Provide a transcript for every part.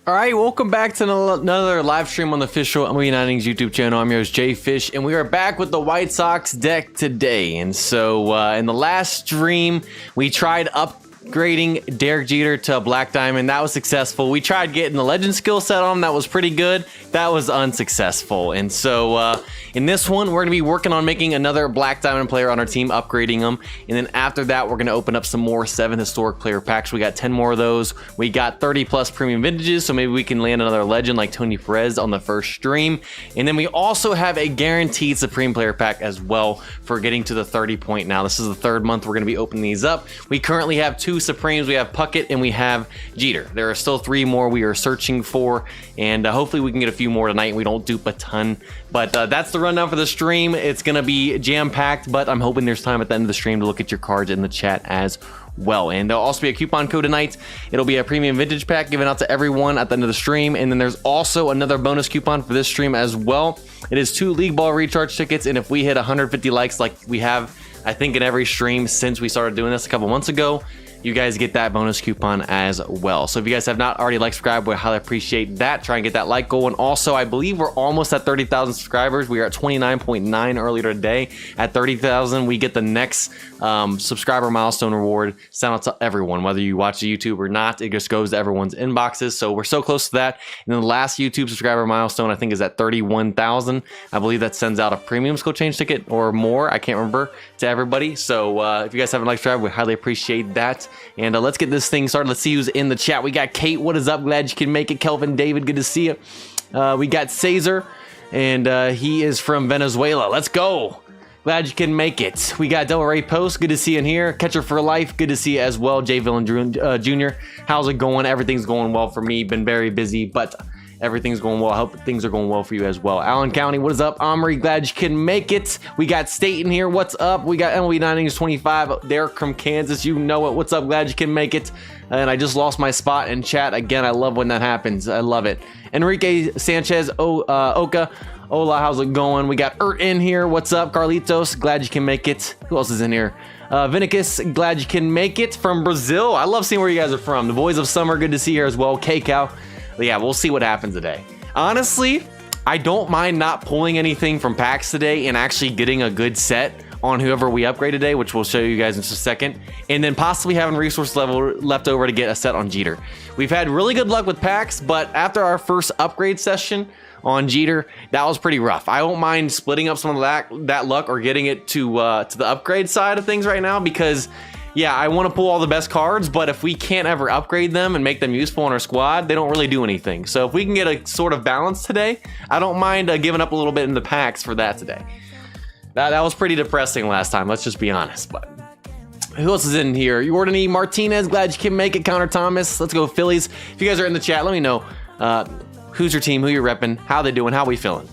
All right, welcome back to another live stream on the official MLB Innings YouTube channel. I'm your host, JayFish, and we are back with the White Sox deck today. And so in the last stream, we tried upgrading Derek Jeter to a Black Diamond. That was successful. We tried getting the Legend skill set on him. That was pretty good. That was unsuccessful. And so in this one, we're going to be working on making another Black Diamond player on our team, upgrading them. And then after that, we're going to open up some more 7 historic player packs. We got 10 more of those. We got 30 plus premium vintages, so maybe we can land another legend like Tony Perez on the first stream. And then we also have a guaranteed Supreme player pack as well for getting to the 30 point now. This is the 3rd month we're going to be opening these up. We currently have 2 Supremes. We have Puckett and we have Jeter. There are still 3 more we are searching for, and hopefully we can get a few more tonight and we don't dupe a ton. But that's the rundown for the stream. It's going to be jam-packed, but I'm hoping there's time at the end of the stream to look at your cards in the chat as well. And there'll also be a coupon code tonight. It'll be a premium vintage pack given out to everyone at the end of the stream. And then there's also another bonus coupon for this stream as well. It is 2 League Ball recharge tickets. And if we hit 150 likes like we have, I think, in every stream since we started doing this a couple months ago, you guys get that bonus coupon as well. So if you guys have not already liked, subscribed, we highly appreciate that. Try and get that like goal. And also, I believe we're almost at 30,000 subscribers. We are at 29.9 earlier today. At 30,000, we get the next subscriber milestone reward. Send out to everyone, whether you watch the YouTube or not. It just goes to everyone's inboxes. So we're so close to that. And then the last YouTube subscriber milestone, I think, is at 31,000. I believe that sends out a premium skill change ticket or more. I can't remember, to everybody. So if you guys haven't liked, subscribed, we highly appreciate that. And let's get this thing started. Let's see who's in the chat. We got Kate. What is up? Glad you can make it. Kelvin, David, good to see you. We got Caesar, and he is from Venezuela. Let's go. Glad you can make it. We got Del Rey Post. Good to see you in here. Catcher for Life. Good to see you as well. Jay Villain Jr. How's it going? Everything's going well for me. Been very busy, but everything's going well. I hope things are going well for you as well. Allen County, what is up? Omri, glad you can make it. We got State in here. What's up? We got MLB Innings 25. Derek from Kansas. You know it. What's up? Glad you can make it. And I just lost my spot in chat. Again, I love when that happens. I love it. Enrique Sanchez, Oka. Hola, how's it going? We got in here. What's up? Carlitos, glad you can make it. Who else is in here? Vinicus, glad you can make it from Brazil. I love seeing where you guys are from. The Boys of Summer, good to see you here as well. K-Cow. Yeah, we'll see what happens today. Honestly, I don't mind not pulling anything from packs today and actually getting a good set on whoever we upgrade today, which we'll show you guys in just a second, and then possibly having resource level left over to get a set on Jeter. We've had really good luck with packs, but after our first upgrade session on Jeter, that was pretty rough. I don't mind splitting up some of that luck or getting it to the upgrade side of things right now, because yeah, I want to pull all the best cards, but if we can't ever upgrade them and make them useful in our squad, they don't really do anything. So if we can get a sort of balance today, I don't mind giving up a little bit in the packs for that today. That was pretty depressing last time, let's just be honest. But who else is in here? Jordan E. Martinez, glad you can make it. Connor Thomas, let's go Phillies. If you guys are in the chat, let me know who's your team, who you're repping, how they doing, how we feeling.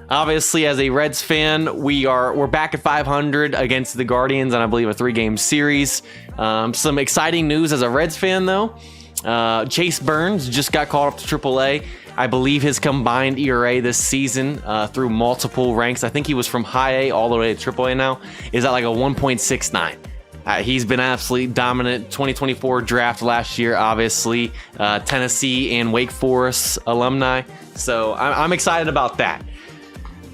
Obviously, as a Reds fan, we're back at 500 against the Guardians on, I believe, a 3-game series. Some exciting news as a Reds fan, though. Chase Burns just got called up to AAA. I believe his combined ERA this season through multiple ranks, I think he was from high A all the way to AAA now, is at like a 1.69. He's been absolutely dominant. 2024 draft last year, obviously. Tennessee and Wake Forest alumni. So I'm excited about that.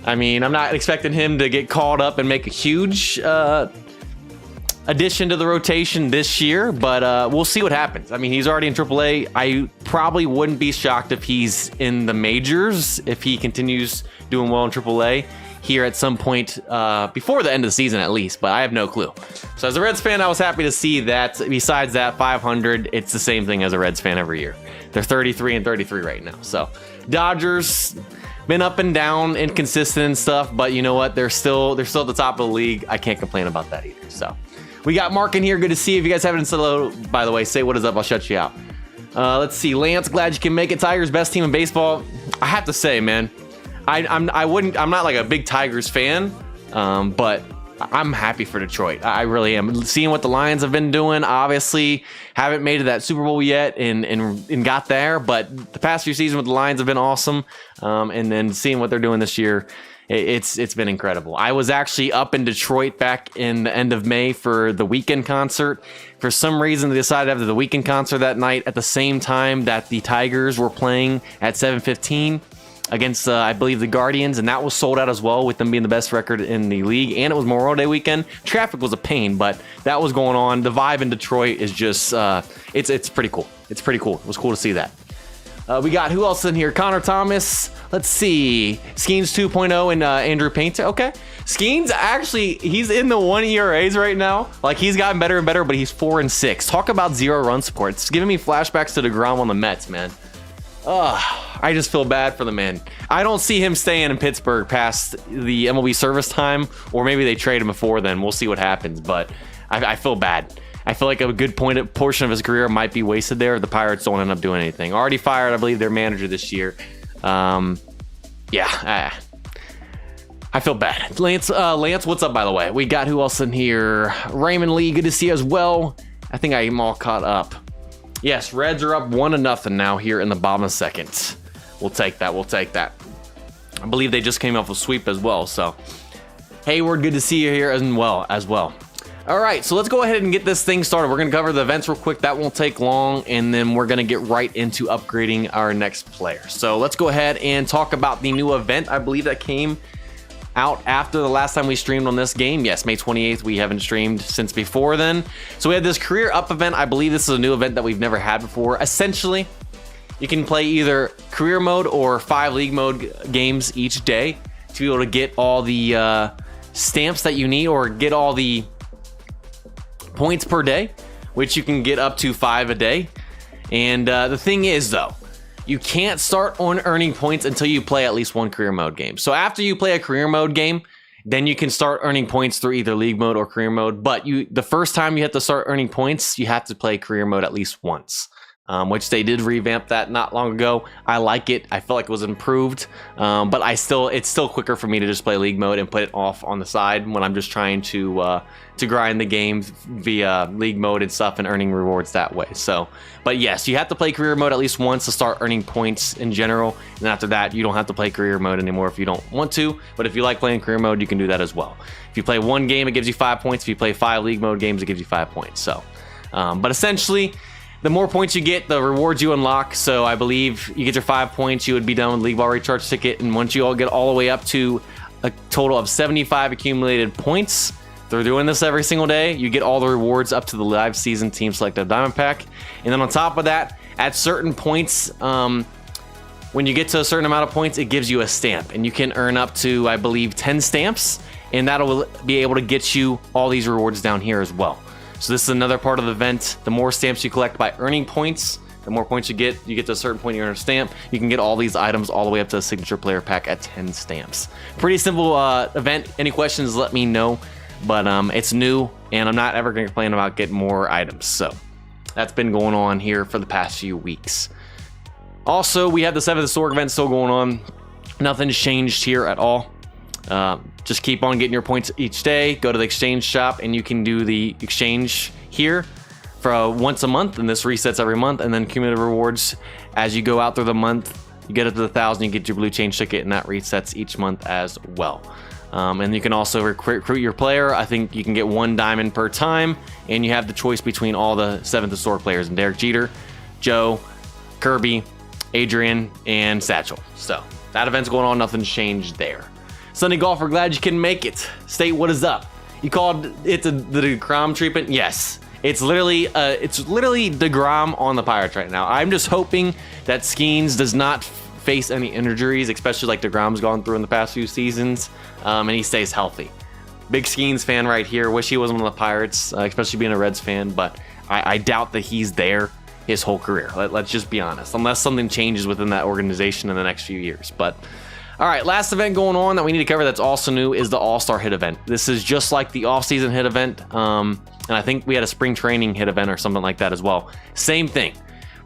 I mean, I'm not expecting him to get called up and make a huge addition to the rotation this year, but we'll see what happens. I mean, he's already in AAA. I probably wouldn't be shocked if he's in the majors, if he continues doing well in AAA here at some point before the end of the season at least, but I have no clue. So as a Reds fan, I was happy to see that. Besides that, 500, it's the same thing as a Reds fan every year. They're 33 and 33 right now. So Dodgers, been up and down, inconsistent and stuff, but you know what? They're still at the top of the league. I can't complain about that either. So we got Mark in here. Good to see you. If you guys haven't said hello, by the way, say what is up. I'll shut you out. Let's see. Lance, glad you can make it. Tigers, best team in baseball. I have to say, man, I'm not like a big Tigers fan, but I'm happy for Detroit. I really am. Seeing what the Lions have been doing, obviously haven't made it to that Super Bowl yet and got there, but the past few seasons with the Lions have been awesome. And then seeing what they're doing this year It's been incredible. I was actually up in Detroit back in the end of May for the Weekend concert. For some reason, they decided to have the Weekend concert that night at the same time that the Tigers were playing at 7:15 against, I believe, the Guardians, and that was sold out as well, with them being the best record in the league, and it was Memorial Day weekend. Traffic was a pain, but that was going on. The vibe in Detroit is just, it's pretty cool. It's pretty cool. It was cool to see that. We got, who else in here? Connor Thomas. Let's see. Skeens 2.0 and Andrew Painter. Okay. Skeens, actually, he's in the 1 ERAs right now. Like, he's gotten better and better, but he's 4-6. Talk about 0 run support. It's giving me flashbacks to DeGrom on the Mets, man. I just feel bad for the man. I don't see him staying in Pittsburgh past the MLB service time, or maybe they trade him before then. We'll see what happens, but I feel bad. I feel like a good portion of his career might be wasted there if the Pirates don't end up doing anything. Already fired, I believe, their manager this year. Yeah, I feel bad. Lance, what's up, by the way? We got who else in here? Raymond Lee, good to see you as well. I think I am all caught up. Yes, Reds are up 1-0 now here in the bottom of the second. We'll take that. We'll take that. I believe they just came off a sweep as well. So, Hayward, good to see you here as well. All right, so let's go ahead and get this thing started. We're going to cover the events real quick. That won't take long, and then we're going to get right into upgrading our next player. So let's go ahead and talk about the new event. I believe that came out after the last time we streamed on this game. Yes, May 28th. We haven't streamed since before then. So we had this career up event. I believe this is a new event that we've never had before. Essentially, you can play either career mode or 5 league mode games each day to be able to get all the stamps that you need, or get all the points per day, which you can get up to 5 a day. And the thing is, though, you can't start on earning points until you play at least one career mode game. So after you play a career mode game, then you can start earning points through either league mode or career mode. But the first time you have to start earning points, you have to play career mode at least once. Which they did revamp that not long ago. I like it. I feel like it was improved, but it's still quicker for me to just play league mode and put it off on the side when I'm just trying to grind the games via league mode and stuff and earning rewards that way. So, but yes, you have to play career mode at least once to start earning points in general, and after that, you don't have to play career mode anymore if you don't want to. But if you like playing career mode, you can do that as well. If you play one game, it gives you 5 points. If you play 5 league mode games, it gives you 5 points. So, but essentially, the more points you get, the rewards you unlock. So I believe you get your 5 points, you would be done with League Ball Recharge Ticket. And once you all get all the way up to a total of 75 accumulated points, they're doing this every single day, you get all the rewards up to the live season team selected diamond pack. And then on top of that, at certain points, when you get to a certain amount of points, it gives you a stamp. And you can earn up to, I believe, 10 stamps. And that'll be able to get you all these rewards down here as well. So this is another part of the event. The more stamps you collect by earning points, the more points you get to a certain point, you earn a stamp. You can get all these items all the way up to the signature player pack at 10 stamps. Pretty simple event. Any questions, let me know. But it's new, and I'm not ever going to complain about getting more items. So that's been going on here for the past few weeks. Also, we have the 7th Historic event still going on. Nothing's changed here at all. Just keep on getting your points each day. Go to the exchange shop and you can do the exchange here for once a month, and this resets every month. And then cumulative rewards as you go out through the month, you get up to 1,000, you get your blue change ticket, and that resets each month as well. And you can also recruit your player. I think you can get 1 diamond per time, and you have the choice between all the 7th Historic players, and Derek Jeter, Joe, Kirby, Adrian, and Satchel. So that event's going on. Nothing's changed there. Sunny Golfer, glad you can make it. State, what is up? You called it the DeGrom treatment? Yes. It's literally DeGrom on the Pirates right now. I'm just hoping that Skeens does not face any injuries, especially like DeGrom's gone through in the past few seasons, and he stays healthy. Big Skeens fan right here. Wish he wasn't on the Pirates, especially being a Reds fan, but I doubt that he's there his whole career. Let's just be honest, unless something changes within that organization in the next few years. But all right, last event going on that we need to cover that's also new is the All-Star Hit event. This is just like the off-season hit event, and I think we had a spring training hit event or something like that as well. Same thing.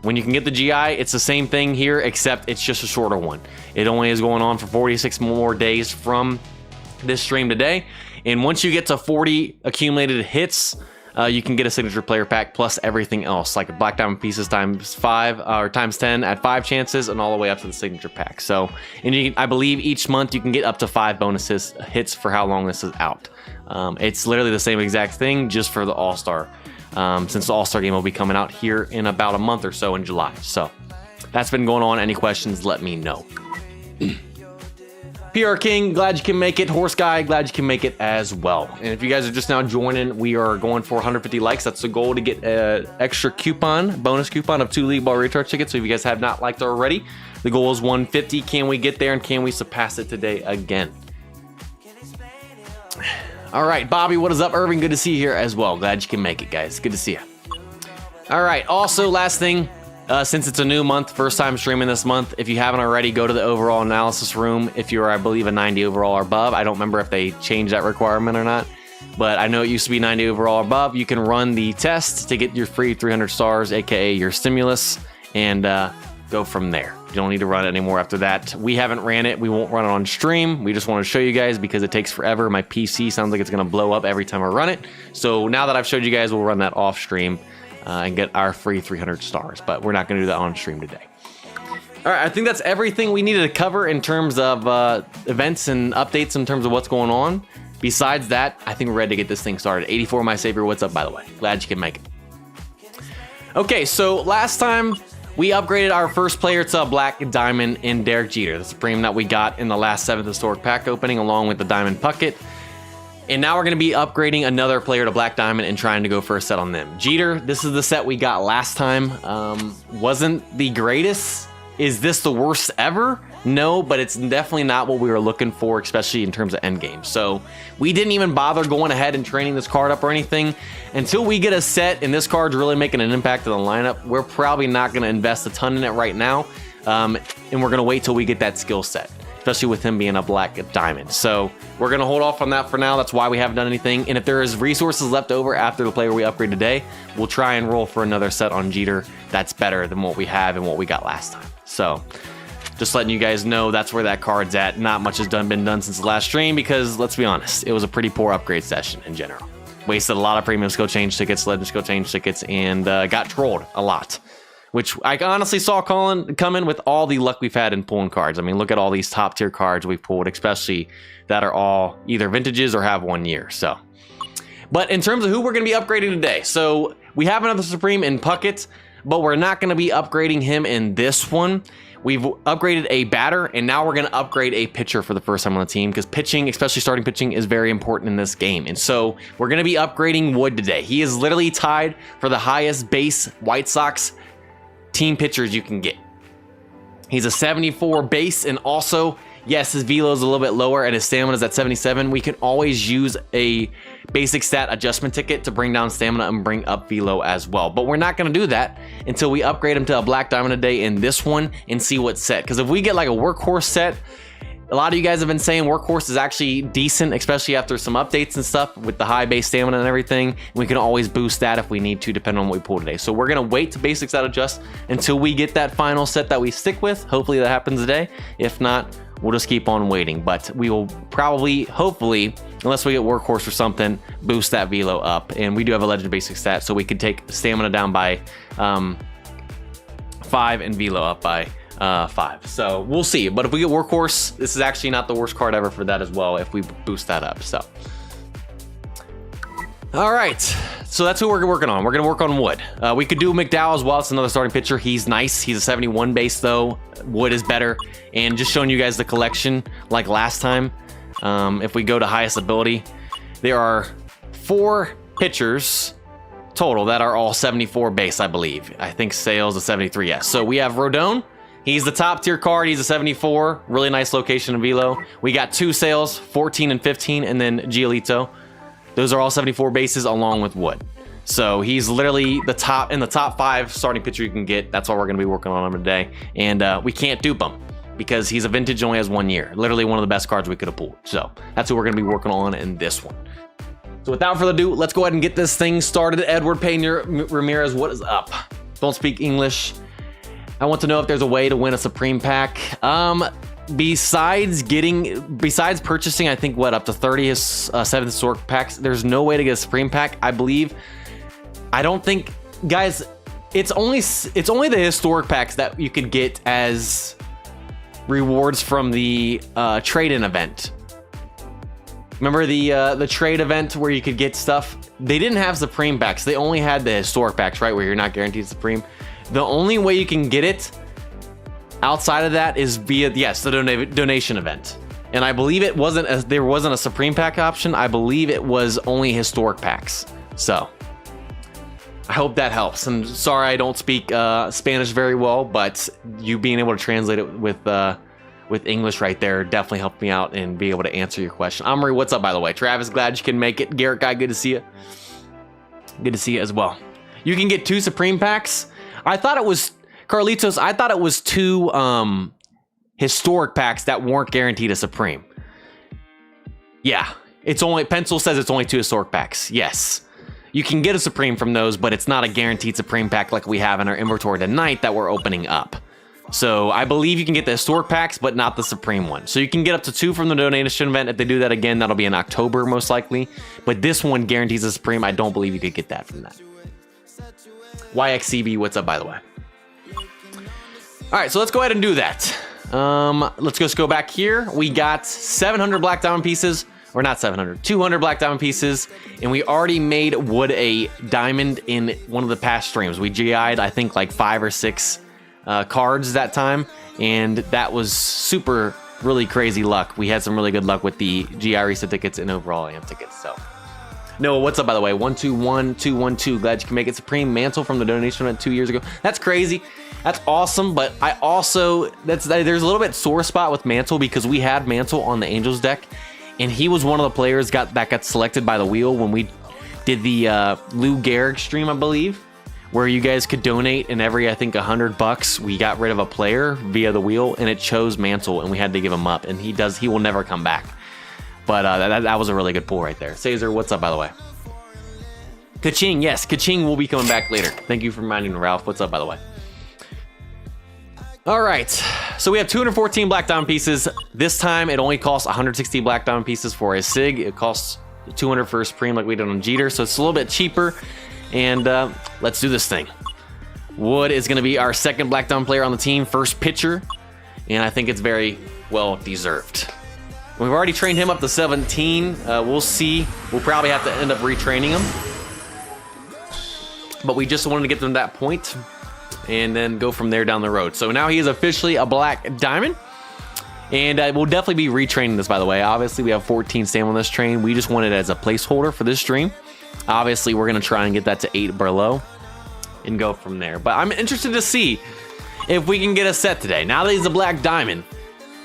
When you can get the GI, it's the same thing here, except it's just a shorter one. It only is going on for 46 more days from this stream today. And once you get to 40 accumulated hits, you can get a signature player pack plus everything else, like Black Diamond pieces times 5 or times 10 at 5 chances, and all the way up to the signature pack. So, and I believe each month you can get up to 5 bonuses hits for how long this is out. It's literally the same exact thing, just for the All-Star. Since the All-Star game will be coming out here in about a month or so in July. So that's been going on. Any questions, let me know. PR King, glad you can make it. Horse Guy, glad you can make it as well. And if you guys are just now joining, we are going for 150 likes. That's the goal, to get an extra bonus coupon of 2 League Ball recharge tickets. So if you guys have not liked already, the goal is 150. Can we get there, and can we surpass it today again? All right, Bobby, what is up? Irving, good to see you here as well. Glad you can make it, guys. Good to see you. All right, also, last thing, since it's a new month, first time streaming this month, if you haven't already, go to the overall analysis room. If you're, I believe, a 90 overall or above, I don't remember if they changed that requirement or not, but I know it used to be 90 overall or above. You can run the test to get your free 300 stars, aka your stimulus, and go from there. You don't need to run it anymore after that. We haven't ran it. We won't run it on stream. We just want to show you guys because it takes forever. My PC sounds like it's going to blow up every time I run it. So now that I've showed you guys, we'll run that off stream and get our free 300 stars. But we're not going to do that on stream today. All right, I think that's everything we needed to cover in terms of events and updates in terms of what's going on. Besides that, I think we're ready to get this thing started. 84, my savior. What's up, by the way? Glad you can make it. Okay, so last time we upgraded our first player to a Black Diamond in Derek Jeter, the Supreme that we got in the last 7th historic pack opening, along with the Diamond Puckett. And now we're going to be upgrading another player to Black Diamond and trying to go for a set on them. Jeter, this is the set we got last time. Wasn't the greatest. Is this the worst ever? No, but it's definitely not what we were looking for, especially in terms of endgame. So we didn't even bother going ahead and training this card up or anything. Until we get a set and this card's really making an impact in the lineup, we're probably not going to invest a ton in it right now. And we're going to wait till we get that skill set, especially with him being a Black Diamond. So we're going to hold off on that for now. That's why we haven't done anything. And if there is resources left over after the player we upgrade today, we'll try and roll for another set on Jeter that's better than what we have and what we got last time. So just letting you guys know that's where that card's at. Not much has been done since the last stream because, let's be honest, it was a pretty poor upgrade session in general. Wasted a lot of premium skill change tickets, legend skill change tickets, and got trolled a lot. Which I honestly saw coming with all the luck we've had in pulling cards. I mean, look at all these top tier cards we've pulled, especially that are all either vintages or have 1 year. So, but in terms of who we're going to be upgrading today, so we have another Supreme in Puckett, but we're not going to be upgrading him in this one. We've upgraded a batter, and now we're going to upgrade a pitcher for the first time on the team because pitching, especially starting pitching, is very important in this game. And so we're going to be upgrading Wood today. He is literally tied for the highest base White Sox team pitchers you can get. He's a 74 base, and also, yes, his velo is a little bit lower and his stamina is at 77. We can always use a basic stat adjustment ticket to bring down stamina and bring up velo as well. But we're not going to do that until we upgrade him to a Black Diamond today in this one and see what's set. Because if we get like a workhorse set, a lot of you guys have been saying workhorse is actually decent, especially after some updates and stuff with the high base stamina and everything. We can always boost that if we need to, depending on what we pull today. So we're going to wait to basic stat adjust until we get that final set that we stick with. Hopefully that happens today. If not, we'll just keep on waiting. But we will probably, hopefully, unless we get workhorse or something, boost that velo up. And we do have a legend basic stat, so we could take stamina down by 5 and velo up by 5. So we'll see. But if we get workhorse, this is actually not the worst card ever for that as well if we boost that up. So all right, so that's who we're working on. We're gonna work on Wood. We could do McDowell as well. It's another starting pitcher. He's nice. He's a 71 base though. Wood is better. And just showing you guys the collection like last time. If we go to highest ability, there are 4 pitchers total that are all 74 base, I believe. I think Sales is 73, yes. So we have Rodon. He's the top tier card. He's a 74. Really nice location in velo. We got 2 Sales, 14 and 15, and then Giolito. Those are all 74 bases along with Wood. So he's literally the top in the top 5 starting pitcher you can get. That's all we're going to be working on him today. And we can't dupe him because he's a vintage, only has 1 year. Literally one of the best cards we could have pulled. So that's what we're going to be working on in this one. So without further ado, let's go ahead and get this thing started. Edward Pena Ramirez, what is up? Don't speak English. I want to know if there's a way to win a Supreme pack. Besides purchasing, I think what, up to 30 7th historic packs, there's no way to get a Supreme pack. I believe I don't think, guys, it's only the historic packs that you could get as rewards from the trade-in event. Remember the trade event where you could get stuff? They didn't have Supreme packs. They only had the historic packs, right? Where you're not guaranteed Supreme. The only way you can get it outside of that is via, yes, the donation event. And I believe it wasn't there wasn't a Supreme pack option. I believe it was only historic packs. So I hope that helps. And sorry I don't speak Spanish very well, but you being able to translate it with English right there definitely helped me out and be able to answer your question. Omri, what's up, by the way? Travis, glad you can make it. Garrett Guy, good to see you. Good to see you as well. You can get 2 Supreme packs. I thought it was, Carlitos, I thought it was 2 historic packs that weren't guaranteed a Supreme. Yeah, it's only, Pencil says it's only 2 historic packs. Yes. You can get a Supreme from those, but it's not a guaranteed Supreme pack like we have in our inventory tonight that we're opening up. So I believe you can get the historic packs, but not the Supreme one. So you can get up to 2 from the donation event. If they do that again, that'll be in October most likely. But this one guarantees a Supreme. I don't believe you could get that from that. YXCB, what's up, by the way? All right, so let's go ahead and do that. Let's just go back here. We got 700 black diamond pieces, or not 700, 200 black diamond pieces, and we already made Wood a diamond in one of the past streams. We GI'd, I think, like 5 or 6 cards that time, and that was super, really crazy luck. We had some really good luck with the GI reset tickets and overall AM tickets. So, Noah, what's up, by the way? 121212. Glad you can make it. Supreme Mantle from the donation event 2 years ago. That's crazy. That's awesome, but I also, there's a little bit sore spot with Mantle because we had Mantle on the Angels deck, and he was one of the players that got selected by the wheel when we did the Lou Gehrig stream, I believe, where you guys could donate, and every, I think, $100 we got rid of a player via the wheel, and it chose Mantle, and we had to give him up, and he will never come back. But that was a really good pull right there. Caesar, what's up, by the way? Kaching, yes, Kaching will be coming back later. Thank you for reminding me, Ralph. What's up, by the way? All right, so we have 214 black diamond pieces. This time, it only costs 160 black diamond pieces for a SIG. It costs 200 for a Supreme like we did on Jeter, so it's a little bit cheaper. And let's do this thing. Wood is going to be our second black diamond player on the team, first pitcher, and I think it's very well deserved. We've already trained him up to 17. We'll see. We'll probably have to end up retraining him, but we just wanted to get them to that point and then go from there down the road. So now he is officially a black diamond, and we'll definitely be retraining this, by the way. Obviously, we have 14 staying on this train. We just want it as a placeholder for this stream. Obviously, we're going to try and get that to 8 below and go from there. But I'm interested to see if we can get a set today. Now that he's a black diamond,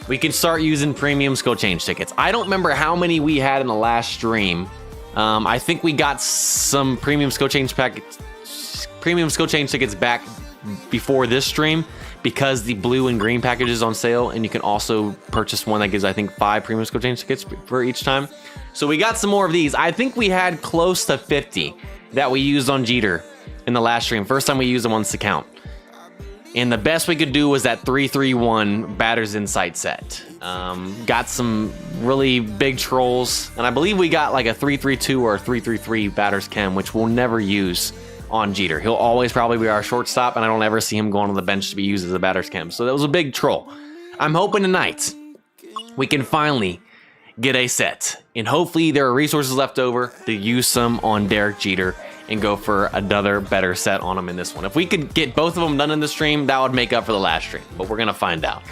we can start using premium skill change tickets. I don't remember how many we had in the last stream. I think we got some premium skill change tickets back before this stream because the blue and green package is on sale, and you can also purchase one that gives, I think, 5 premium skill change tickets for each time. So we got some more of these. I think we had close to 50 that we used on Jeter in the last stream. First time we used them on this account. And the best we could do was that 331 Batter's Insight set. Got some really big trolls, and I believe we got like a 332 or a 333 Batter's Chem, which we'll never use on Jeter. He'll always probably be our shortstop, and I don't ever see him going on the bench to be used as a Batter's Chem. So that was a big troll. I'm hoping tonight we can finally get a set, and hopefully there are resources left over to use some on Derek Jeter and go for another better set on him in this one. If we could get both of them done in the stream, that would make up for the last stream, but we're gonna find out.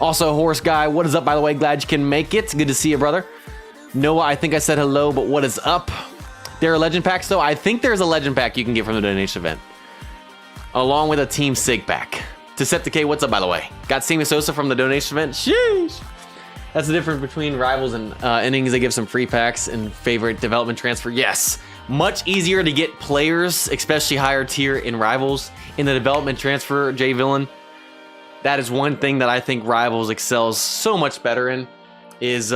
Also, Horse Guy, what is up, by the way? Glad you can make it. Good to see you, brother. Noah, I think I said hello, but what is up? There are legend packs, though. I think there's a legend pack you can get from the donation event, along with a Team Sig pack. Decepticate, what's up, by the way? Got Sammy Sosa from the donation event. Sheesh. That's the difference between Rivals and Innings. They give some free packs and favorite development transfer. Yes, much easier to get players, especially higher tier in Rivals, in the development transfer, Jay Villain. That is one thing that I think Rivals excels so much better in, is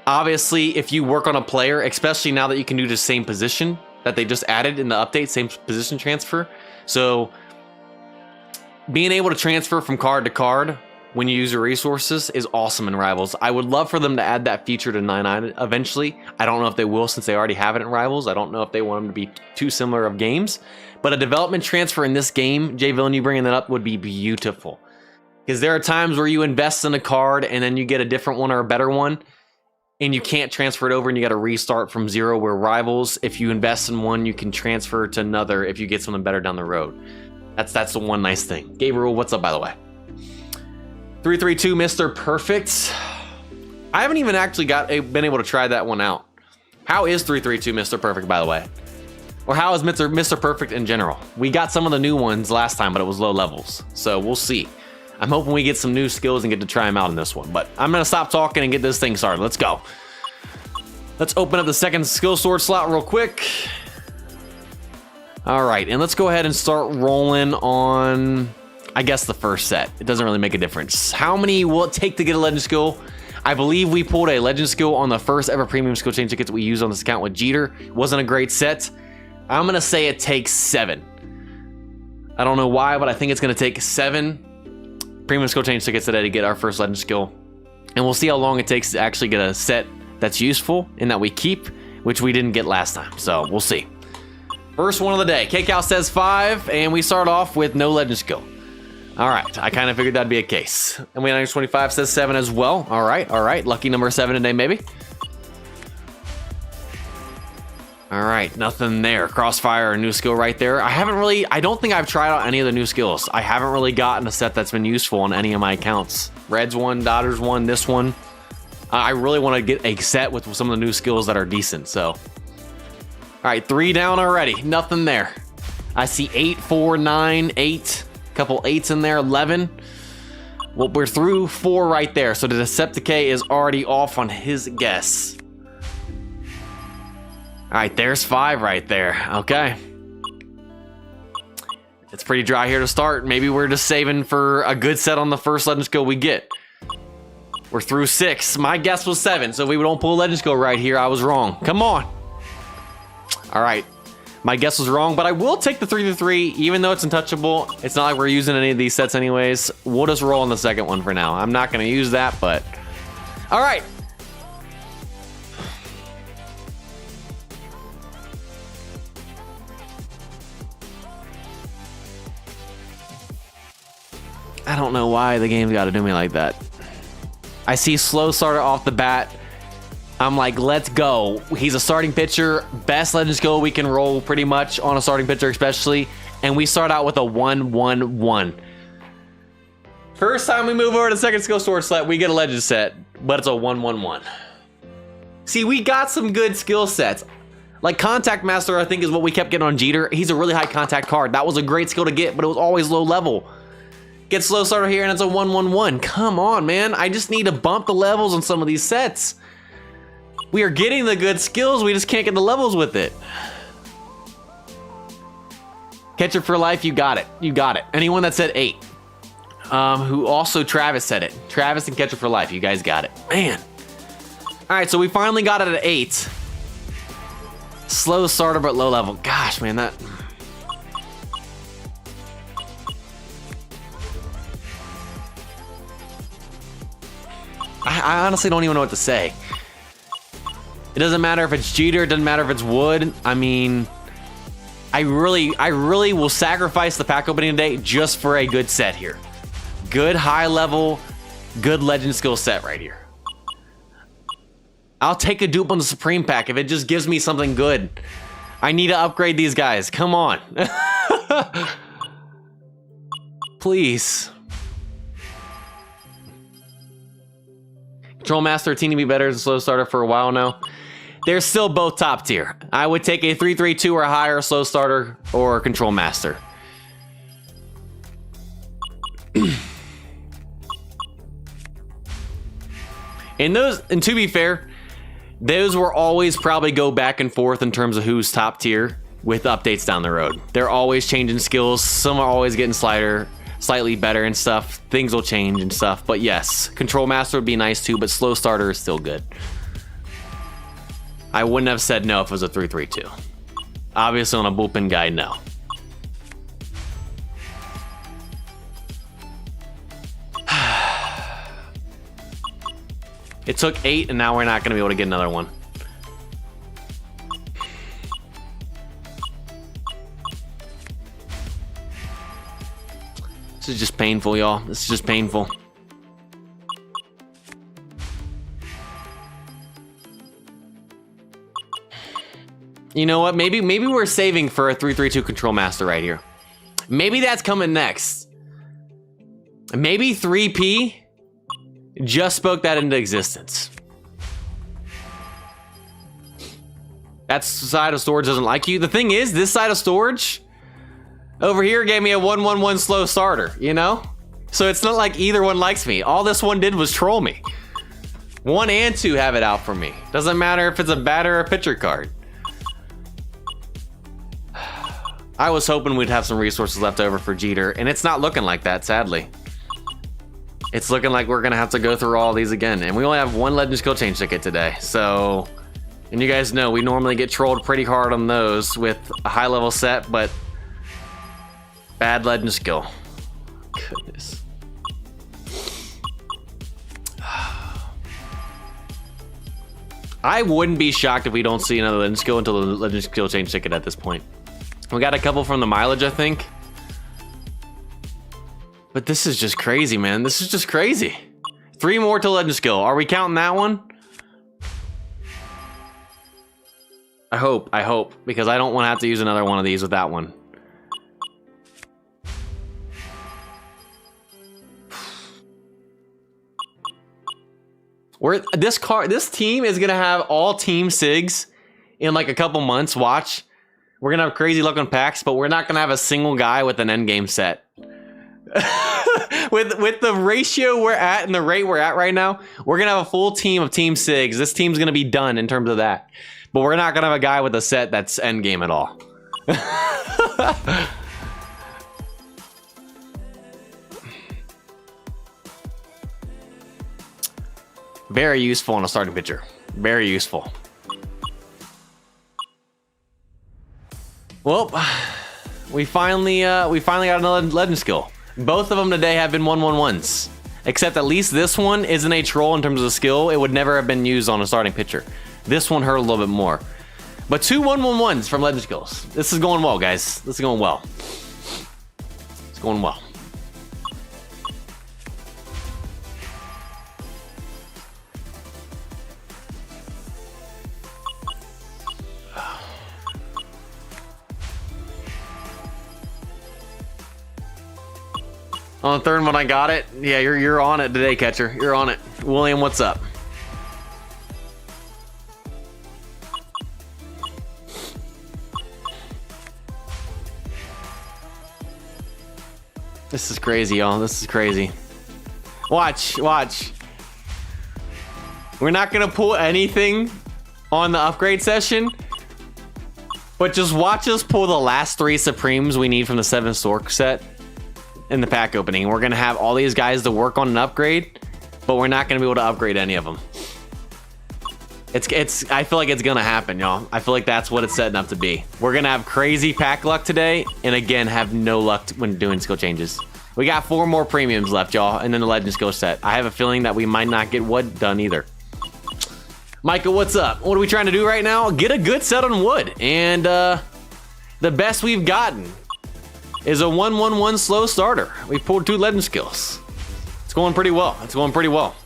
obviously if you work on a player, especially now that you can do the same position that they just added in the update, same position transfer. So being able to transfer from card to card when you use your resources is awesome in Rivals. I would love for them to add that feature to 9.9 eventually. I don't know if they will since they already have it in Rivals. I don't know if they want them to be too similar of games. But a development transfer in this game, Jay Villain, you bringing that up, would be beautiful. Because there are times where you invest in a card and then you get a different one or a better one, and you can't transfer it over and you got to restart from zero, where Rivals, if you invest in one, you can transfer to another if you get something better down the road. That's the one nice thing. Gabriel, what's up, by the way? 332 Mr. Perfect. I haven't even actually been able to try that one out. How is 332 Mr. Perfect, by the way? Or how is Mr. Perfect in general? We got some of the new ones last time, but it was low levels. So we'll see. I'm hoping we get some new skills and get to try them out in this one. But I'm going to stop talking and get this thing started. Let's go. Let's open up the second skill sword slot real quick. All right, and let's go ahead and start rolling on, I guess, the first set. It doesn't really make a difference. How many will it take to get a legend skill? I believe we pulled a legend skill on the first ever premium skill chain tickets we used on this account with Jeter. It wasn't a great set. I'm going to say it takes 7. I don't know why, but I think it's going to take 7 premium skill change tickets today to get our first legend skill. And we'll see how long it takes to actually get a set that's useful and that we keep, which we didn't get last time. So we'll see. First one of the day. K-Cal says 5, and we start off with no legend skill. All right, I kind of figured that'd be a case. And we 25 says 7 as well. All right. Lucky number 7 today, maybe. All right, nothing there. Crossfire, a new skill right there. I don't think I've tried out any of the new skills. I haven't really gotten a set that's been useful on any of my accounts. Reds one, Dodgers one, this one. I really want to get a set with some of the new skills that are decent, so. All right, 3 down already. Nothing there. I see 8, 4, 9, 8. Couple 8s in there, 11. Well, we're through 4 right there, so the Decepticate is already off on his guess. All right, there's 5 right there. Okay. It's pretty dry here to start. Maybe we're just saving for a good set on the first legend skill we get. We're through 6. My guess was 7, so if we don't pull a legend skill right here, I was wrong. Come on. All right. My guess was wrong, but I will take the 3-3, even though it's untouchable. It's not like we're using any of these sets anyways. We'll just roll on the second one for now. I'm not going to use that, but... All right. I don't know why the game's got to do me like that. I see slow starter off the bat. I'm like, let's go. He's a starting pitcher. Best legend skill we can roll pretty much on a starting pitcher especially. And we start out with a 1-1-1. First time we move over to the second skill sword slot, we get a legend set. But it's a 1-1-1. See, we got some good skill sets. Like Contact Master, I think, is what we kept getting on Jeter. He's a really high contact card. That was a great skill to get, but it was always low level. Get slow starter here and it's a 1-1-1. Come on, man. I just need to bump the levels on some of these sets. We are getting the good skills. We just can't get the levels with it. Catcher for life, you got it. You got it. Anyone that said 8. Who also Travis said it. Travis and Catcher for life. You guys got it. Man. All right, so we finally got it at 8. Slow starter, but low level. Gosh, man, that... I honestly don't even know what to say. It doesn't matter if it's Jeter. It doesn't matter if it's Wood. I mean, I really will sacrifice the pack opening today just for a good set here. Good high level, good legend skill set right here. I'll take a dupe on the Supreme pack if it just gives me something good. I need to upgrade these guys. Come on. Please. Control Master, team to be better as a slow starter for a while now. They're still both top tier. I would take a 3-3-2 or higher slow starter or Control Master. And to be fair, those will always probably go back and forth in terms of who's top tier with updates down the road. They're always changing skills. Some are always getting slightly better and stuff. Things will change and stuff. But yes, Control Master would be nice too, but slow starter is still good. I wouldn't have said no if it was a 3-3-2. Obviously on a bullpen guy, no. It took 8, and now we're not going to be able to get another one. This is just painful, y'all. This is just painful. You know what? Maybe we're saving for a 3-3-2 Control Master right here. Maybe that's coming next. Maybe 3P just spoke that into existence. That side of storage doesn't like you. The thing is, this side of storage over here gave me a 1-1-1 slow starter, you know? So it's not like either one likes me. All this one did was troll me. 1 and 2 have it out for me. Doesn't matter if it's a batter or a pitcher card. I was hoping we'd have some resources left over for Jeter, and it's not looking like that, sadly. It's looking like we're gonna have to go through all these again, and we only have 1 Legend Skill Change ticket today, so... And you guys know, we normally get trolled pretty hard on those with a high level set, but... Bad Legend Skill. Goodness. I wouldn't be shocked if we don't see another Legend Skill until the Legend Skill Change ticket at this point. We got a couple from the mileage, I think. But this is just crazy, man. This is just crazy. 3 more to Legend Skill. Are we counting that one? I hope, because I don't want to have to use another one of these with that one. This team is gonna have all team SIGs in like a couple months. Watch. We're gonna have crazy looking packs, but we're not gonna have a single guy with an endgame set. with the ratio we're at and the rate we're at right now, we're gonna have a full team of team SIGs. This team's gonna be done in terms of that. But we're not gonna have a guy with a set that's endgame at all. Very useful on a starting pitcher. Very useful. Well, we finally got another Legend Skill. Both of them today have been 1-1-1s. Except at least this one isn't a troll in terms of the skill. It would never have been used on a starting pitcher. This one hurt a little bit more. But 2 1-1-1s from Legend Skills. This is going well, guys. This is going well. It's going well. On the third one, I got it. Yeah, you're on it today, catcher. You're on it. William, what's up? This is crazy, y'all. This is crazy. Watch. We're not gonna pull anything on the upgrade session, but just watch us pull the last 3 Supremes we need from the 7 Stork set in the pack opening. We're gonna have all these guys to work on an upgrade, but we're not gonna be able to upgrade any of them. I feel like it's gonna happen, y'all. I feel like that's what it's setting up to be. We're gonna have crazy pack luck today, and again, have no luck when doing skill changes. We got 4 more premiums left, y'all, and then the Legend Skill set. I have a feeling that we might not get wood done either. Micah, what's up? What are we trying to do right now? Get a good set on wood, and the best we've gotten is a 1-1-1 slow starter. We pulled 2 Legend Skills. It's going pretty well. It's going pretty well.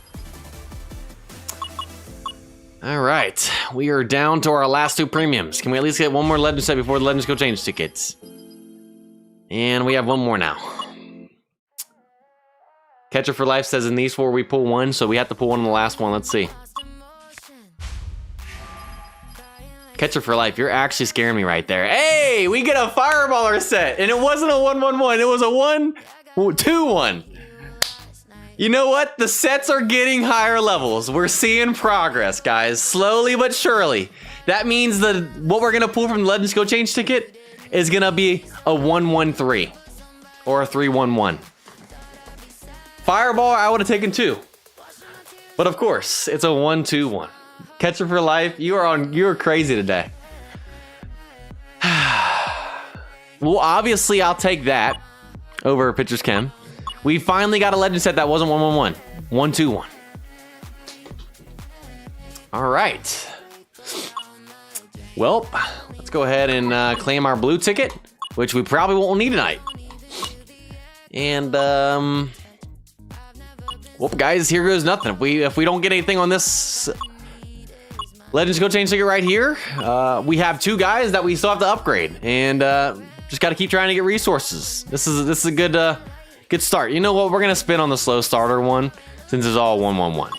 All right, we are down to our last 2 premiums. Can we at least get 1 more Legend set before the Legend Skill Change tickets? And we have 1 more now. Catcher for Life says in these 4 we pull 1, so we have to pull 1 in the last one. Let's see. Catcher for Life, you're actually scaring me right there. Hey, we get a Fireballer set, and it wasn't a 1-1-1, it was a 1-2-1. You know what? The sets are getting higher levels. We're seeing progress, guys, slowly but surely. That means that what we're gonna pull from the Legend Skill Change ticket is gonna be a 1-1-3 or a 3-1-1. Fireball, I would have taken 2, but of course, it's a 1-2-1. Catcher for Life, you're crazy today. Well, obviously, I'll take that over Pitcher's Chem. We finally got a Legend set that wasn't 1-1-1. 1-2-1. All right. Well, let's go ahead and claim our blue ticket, which we probably won't need tonight. And well, guys, here goes nothing. If we don't get anything on this Legends Skill Change ticket right here, we have 2 guys that we still have to upgrade, and just got to keep trying to get resources. This is a good start. You know what? We're gonna spin on the slow starter one since it's all 1-1-1.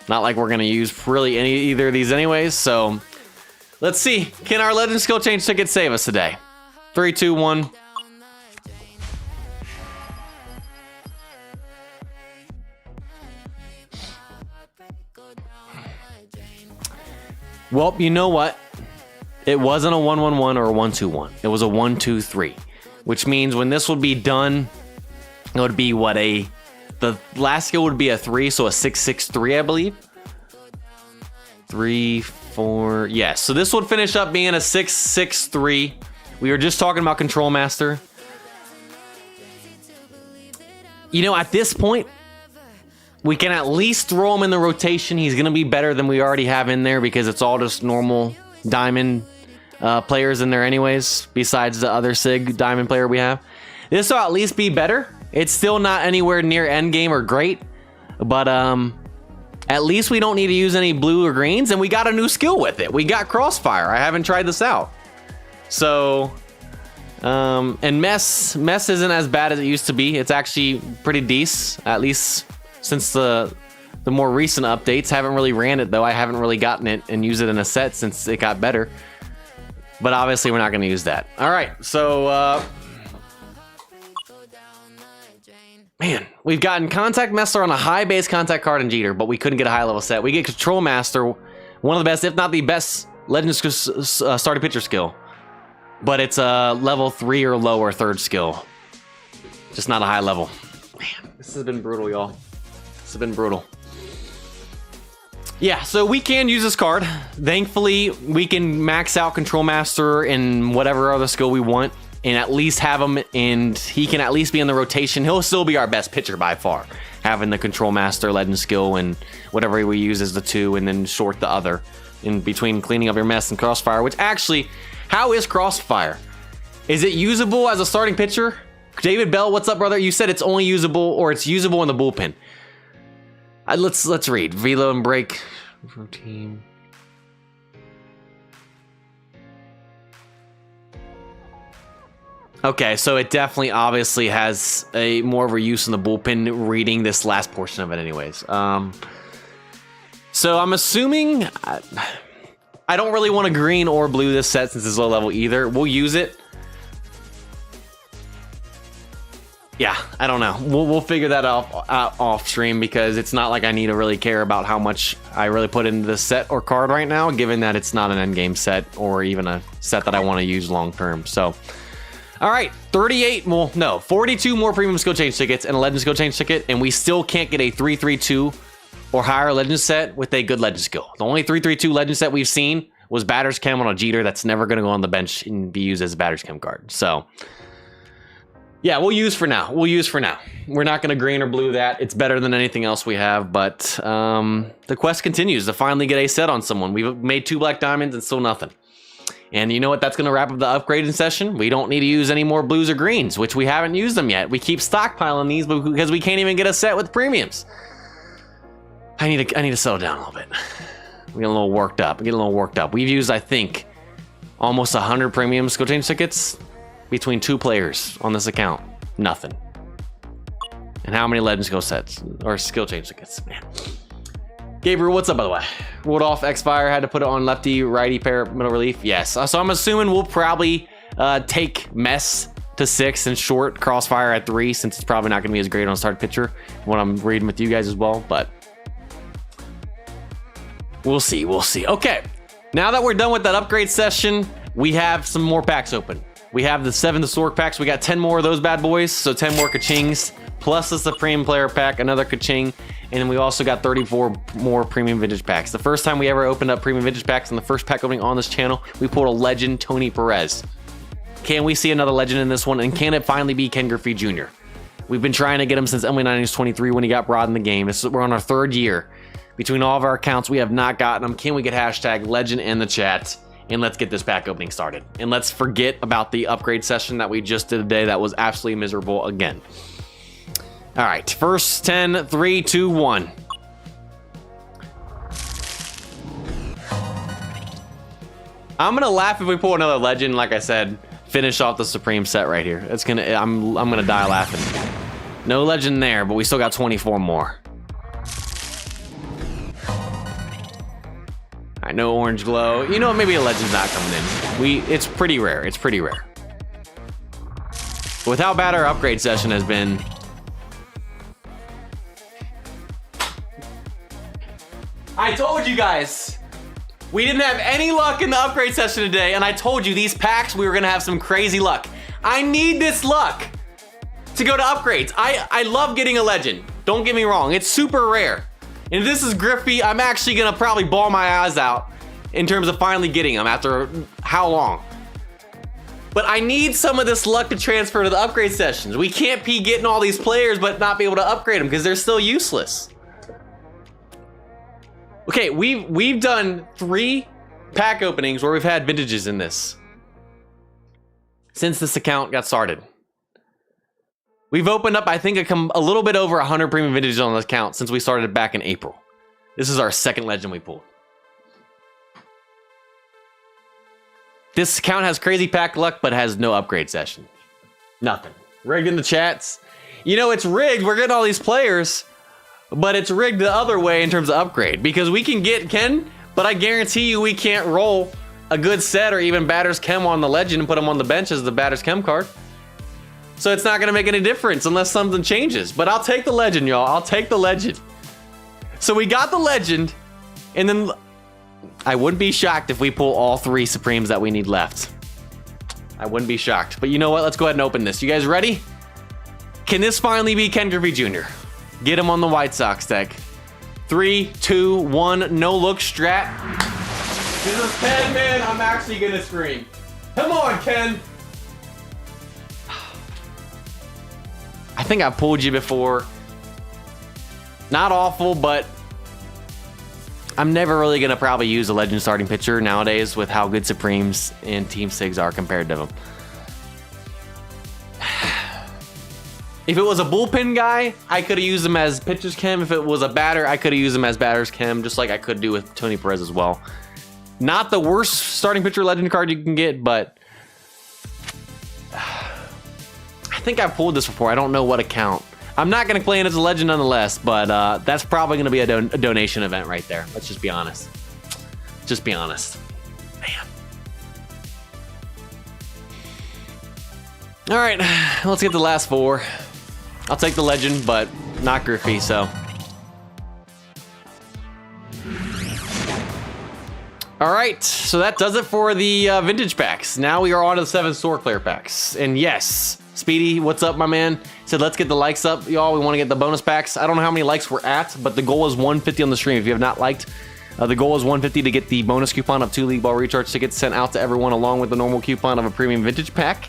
Not like we're gonna use really either of these anyways. So let's see. Can our Legends Skill Change ticket save us today? 3, 2, 1. Well, you know what? It wasn't a 1-1-1 or a 1-2-1. It was a 1-2-3, which means when this would be done, it would be what the last skill would be a 3, so a 6-6-3, I believe. 3, 4, yes. So this would finish up being a 6-6-3. We were just talking about Control Master. You know, at this point, we can at least throw him in the rotation. He's going to be better than we already have in there because it's all just normal diamond players in there anyways, besides the other SIG diamond player we have. This will at least be better. It's still not anywhere near endgame or great, but at least we don't need to use any blue or greens, and we got a new skill with it. We got Crossfire. I haven't tried this out. So, and Mess isn't as bad as it used to be. It's actually pretty decent, at least since the more recent updates. Haven't really ran it though. I haven't really gotten it and used it in a set since it got better. But obviously we're not going to use that. All right, so man, we've gotten Contact Master on a high base contact card in Jeter, but we couldn't get a high level set. We get Control Master, one of the best, if not the best, Legends starting pitcher skill. But it's a level 3 or lower third skill. Just not a high level. Man, this has been brutal, y'all. This has been brutal. Yeah, so we can use this card. Thankfully, we can max out Control Master and whatever other skill we want, and at least have him, and he can at least be in the rotation. He'll still be our best pitcher by far, having the Control Master, Legend skill, and whatever we use as the 2, and then short the other in between cleaning up your mess and Crossfire. Which actually, how is Crossfire? Is it usable as a starting pitcher? David Bell, what's up, brother? You said it's only usable, or it's usable in the bullpen. Let's read. Velo and break. Routine. Okay, so it definitely obviously has a more of a use in the bullpen, reading this last portion of it anyways. So I'm assuming I don't really want a green or blue this set since it's low level either. We'll use it. Yeah, I don't know. We'll figure that out off stream, because it's not like I need to really care about how much I really put into this set or card right now, given that it's not an end game set or even a set that I want to use long term. So, all right, 42 more premium skill change tickets and a legend skill change ticket, and we still can't get a 3-3-2 or higher legend set with a good legend skill. The only 3-3-2 legend set we've seen was Batter's Chem on a Jeter. That's never going to go on the bench and be used as a Batter's Chem card. So, yeah, we'll use for now. We're not going to green or blue that. It's better than anything else we have, but the quest continues to finally get a set on someone. We've made 2 black diamonds and still nothing. And you know what? That's going to wrap up the upgrading session. We don't need to use any more blues or greens, which we haven't used them yet. We keep stockpiling these because we can't even get a set with premiums. I need to settle down a little bit. We get a little worked up. We've used, I think, almost 100 premium skill change tickets between 2 players on this account. Nothing. And how many legend skill sets or skill change tickets? Man. Gabriel, what's up, by the way? Rolled off X-Fire, had to put it on lefty, righty pair, middle relief. Yes. So I'm assuming we'll probably take Mess to 6 and short Crossfire at 3, since it's probably not going to be as great on start pitcher, what I'm reading with you guys as well, but we'll see. Okay. Now that we're done with that upgrade session, we have some more packs open. We have the 7 Historic packs. We got 10 more of those bad boys, so 10 more Kachings, plus the Supreme Player pack, another Kaching, and then we also got 34 more Premium Vintage packs. The first time we ever opened up Premium Vintage packs, and the first pack opening on this channel, we pulled a legend, Tony Perez. Can we see another legend in this one, and can it finally be Ken Griffey Jr.? We've been trying to get him since MLB 23 when he got brought in the game. We're on our 3rd year. Between all of our accounts, we have not gotten them. Can we get hashtag legend in the chat? And let's get this pack opening started. And let's forget about the upgrade session that we just did today. That was absolutely miserable again. All right, first 10, 3, 2, 1. I'm gonna laugh if we pull another legend. Like I said, finish off the Supreme set right here. It's gonna. I'm gonna die laughing. No legend there, but we still got 24 more. All right, no orange glow. You know what? Maybe a legend's not coming in. It's pretty rare. It's pretty rare. With how bad our upgrade session has been. I told you guys, we didn't have any luck in the upgrade session today, and I told you these packs, we were gonna have some crazy luck. I need this luck to go to upgrades. I love getting a legend. Don't get me wrong, it's super rare. And if this is Griffey, I'm actually gonna probably bawl my eyes out in terms of finally getting them after how long. But I need some of this luck to transfer to the upgrade sessions. We can't be getting all these players but not be able to upgrade them because they're still useless. Okay, we've done 3 pack openings where we've had vintages in this since this account got started. We've opened up, I think, a little bit over 100 premium vintages on this account since we started back in April. This is our second legend we pulled. This account has crazy pack luck, but has no upgrade session. Nothing. Rigged in the chats. You know, it's rigged. We're getting all these players, but it's rigged the other way in terms of upgrade. Because we can get Ken, but I guarantee you we can't roll a good set or even Batter's Chem on the legend and put him on the bench as the Batter's Chem card. So it's not gonna make any difference unless something changes. But I'll take the legend, y'all. I'll take the legend. So we got the legend, and then I wouldn't be shocked if we pull all 3 Supremes that we need left. I wouldn't be shocked. But you know what? Let's go ahead and open this. You guys ready? Can this finally be Ken Griffey Jr.? Get him on the White Sox deck. 3, 2, 1, no look strat. This is Ken, man. I'm actually gonna scream. Come on, Ken. I think I pulled you before. Not awful, but I'm never really gonna probably use a legend starting pitcher nowadays with how good Supremes and Team Sigs are compared to them. If it was a bullpen guy, I could have used him as pitcher's chem. If it was a batter, I could have used him as batter's chem, just like I could do with Tony Perez as well. Not the worst starting pitcher legend card you can get, but I think I've pulled this before. I don't know what account. I'm not going to claim it as a legend nonetheless, but that's probably going to be a donation event right there. Let's just be honest. Just be honest. Man. All right, let's get the last 4. I'll take the legend, but not Griffey, so. All right, so that does it for the vintage packs. Now we are on to the 7 store player packs. And yes, Speedy, what's up, my man? Said, let's get the likes up, y'all. We want to get the bonus packs. I don't know how many likes we're at, but the goal is 150 on the stream. If you have not liked, the goal is 150 to get the bonus coupon of 2 League Ball Recharge tickets sent out to everyone along with the normal coupon of a premium vintage pack.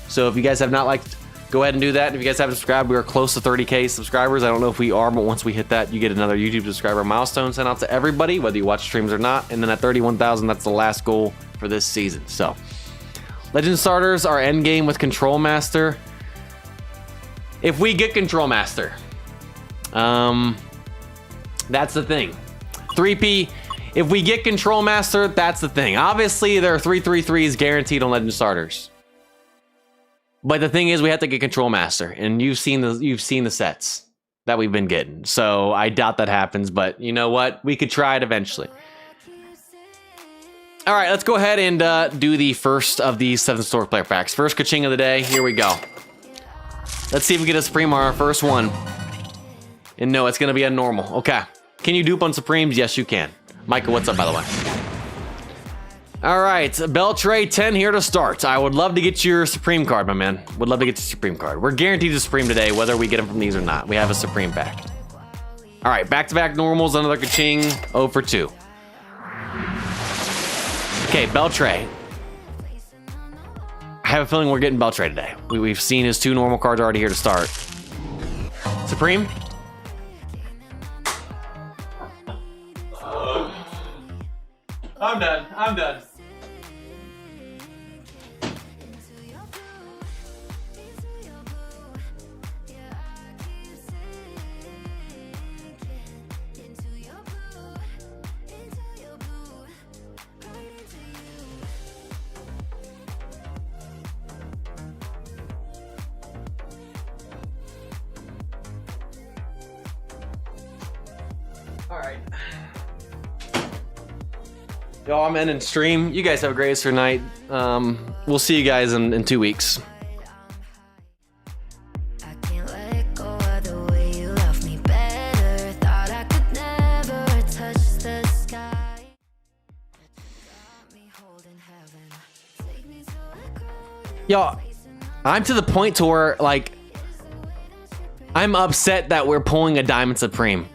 So if you guys have not liked, go ahead and do that. And if you guys haven't subscribed, we are close to 30K subscribers. I don't know if we are, but once we hit that, you get another YouTube subscriber milestone sent out to everybody, whether you watch streams or not. And then at 31,000, that's the last goal for this season. So legend starters are end game with Control Master. If we get Control Master, that's the thing. 3P, if we get Control Master, that's the thing. Obviously, there are 333s guaranteed on legend starters. But the thing is, we have to get Control Master, and you've seen the sets that we've been getting. So I doubt that happens, but you know what? We could try it eventually. All right, let's go ahead and do the first of these 7 store player packs. First Kaching of the day. Here we go. Let's see if we get a Supreme on our first one. And no, it's gonna be a normal. Okay. Can you dupe on Supremes? Yes, you can. Micah, what's up, by the way? All right, Beltray 10 here to start. I would love to get your Supreme card, my man. Would love to get your Supreme card. We're guaranteed a Supreme today, whether we get them from these or not. We have a Supreme pack. All right, back-to-back normals, another Kaching, 0 for 2. Okay, Beltray. I have a feeling we're getting Beltray today. We've seen his 2 normal cards already here to start. Supreme? I'm done. I'm done. All right. Y'all, I'm ending stream. You guys have a great rest of your night. We'll see you guys in 2 weeks. I can't let go of the way you love me better. Thought I could never touch the sky. Got me holding heaven. Take me so I could. Y'all, I'm to the point to where, like, I'm upset that we're pulling a Diamond Supreme.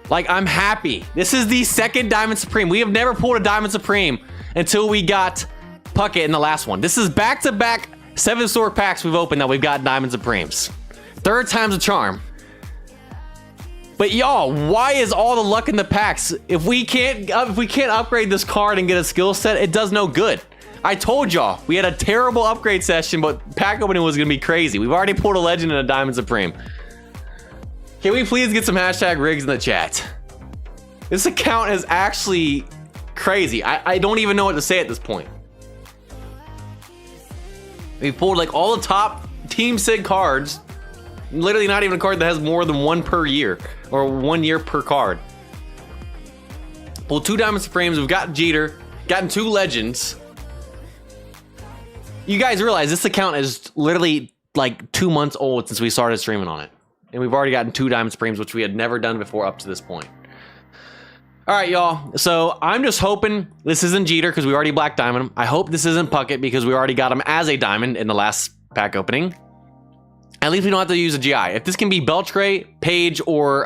Like, I'm happy. This is the second Diamond Supreme. We have never pulled a Diamond Supreme until we got Puckett in the last one. This is back-to-back 7 historic packs we've opened that we've got Diamond Supremes. Third time's a charm. But y'all, why is all the luck in the packs? If we can't upgrade this card and get a skill set, it does no good. I told y'all, we had a terrible upgrade session, but pack opening was gonna be crazy. We've already pulled a Legend and a Diamond Supreme. Can we please get some hashtag rigs in the chat? This account is actually crazy. I don't even know what to say at this point. We pulled like all the top Team Sig cards. Literally not even a card that has more than one per year or 1 year per card. Pulled 2 Diamond Supremes. We've got Jeter, gotten 2 Legends. You guys realize this account is literally like 2 months old since we started streaming on it. And we've already gotten 2 Diamond Supremes, which we had never done before up to this point. All right, y'all. So I'm just hoping this isn't Jeter because we already Black Diamond him. I hope this isn't Puckett because we already got him as a Diamond in the last pack opening. At least we don't have to use a GI. If this can be Beltray, Page, or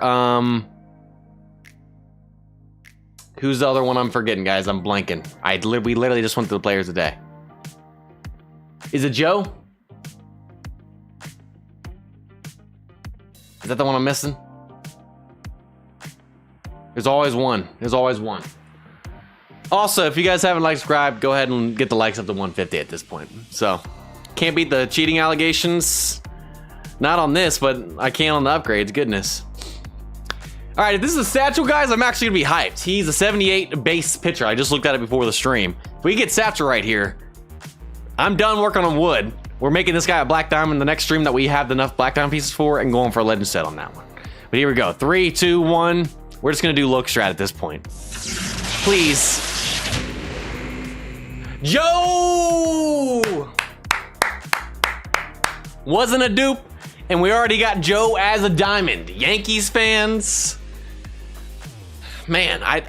who's the other one I'm forgetting, guys? I'm blanking. We literally just went through the players today. Is it Joe? Is that the one I'm missing? There's always one. There's always one. Also, if you guys haven't liked, subscribed, go ahead and get the likes up to 150 at this point. So, can't beat the cheating allegations. Not on this, but I can on the upgrades. Goodness. All right, if this is a Satchel, guys, I'm actually gonna be hyped. He's a 78 base pitcher. I just looked at it before the stream. If we get Satchel right here, I'm done working on wood. We're making this guy a Black Diamond the next stream that we have enough Black Diamond pieces for and going for a Legend set on that one. But here we go. 3, 2, 1. We're just gonna do look strat at this point. Please. Joe! Wasn't a dupe, and we already got Joe as a Diamond. Yankees fans. Man, I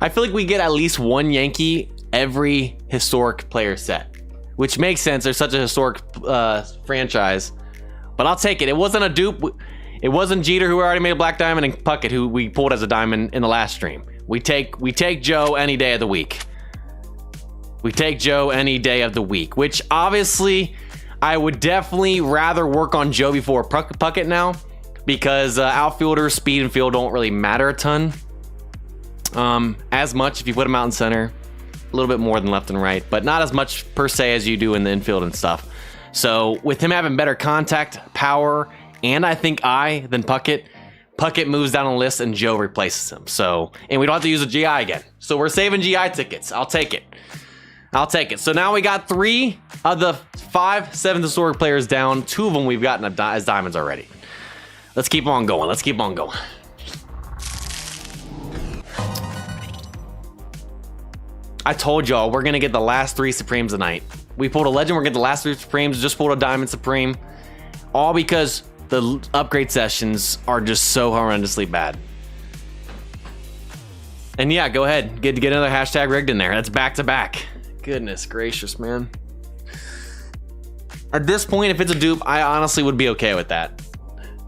feel like we get at least 1 Yankee every historic player set. Which makes sense, they're such a historic franchise. But I'll take it. It wasn't a dupe. It wasn't Jeter, who already made a Black Diamond, and Puckett, who we pulled as a Diamond in the last stream. We take Joe any day of the week. We take Joe any day of the week. Which, obviously, I would definitely rather work on Joe before Puckett now. Because outfielders, speed, and field don't really matter a ton. As much if you put him out in center. A little bit more than left and right, but not as much per se as you do in the infield and stuff. So with him having better contact, power, and I think than Puckett moves down the list and Joe replaces him. So, and we don't have to use a GI again. So we're saving GI tickets. I'll take it. I'll take it. So now we got 3 of the 5 7th historic players down. 2 of them we've gotten as Diamonds already. Let's keep on going. Let's keep on going. I told y'all we're gonna get the last 3 Supremes tonight. We pulled a Legend, we're gonna get the last 3 Supremes, just pulled a Diamond Supreme. All because the upgrade sessions are just so horrendously bad. And yeah, go ahead, get another hashtag rigged in there. That's back to back. Goodness gracious, man. At this point, if it's a dupe, I honestly would be okay with that.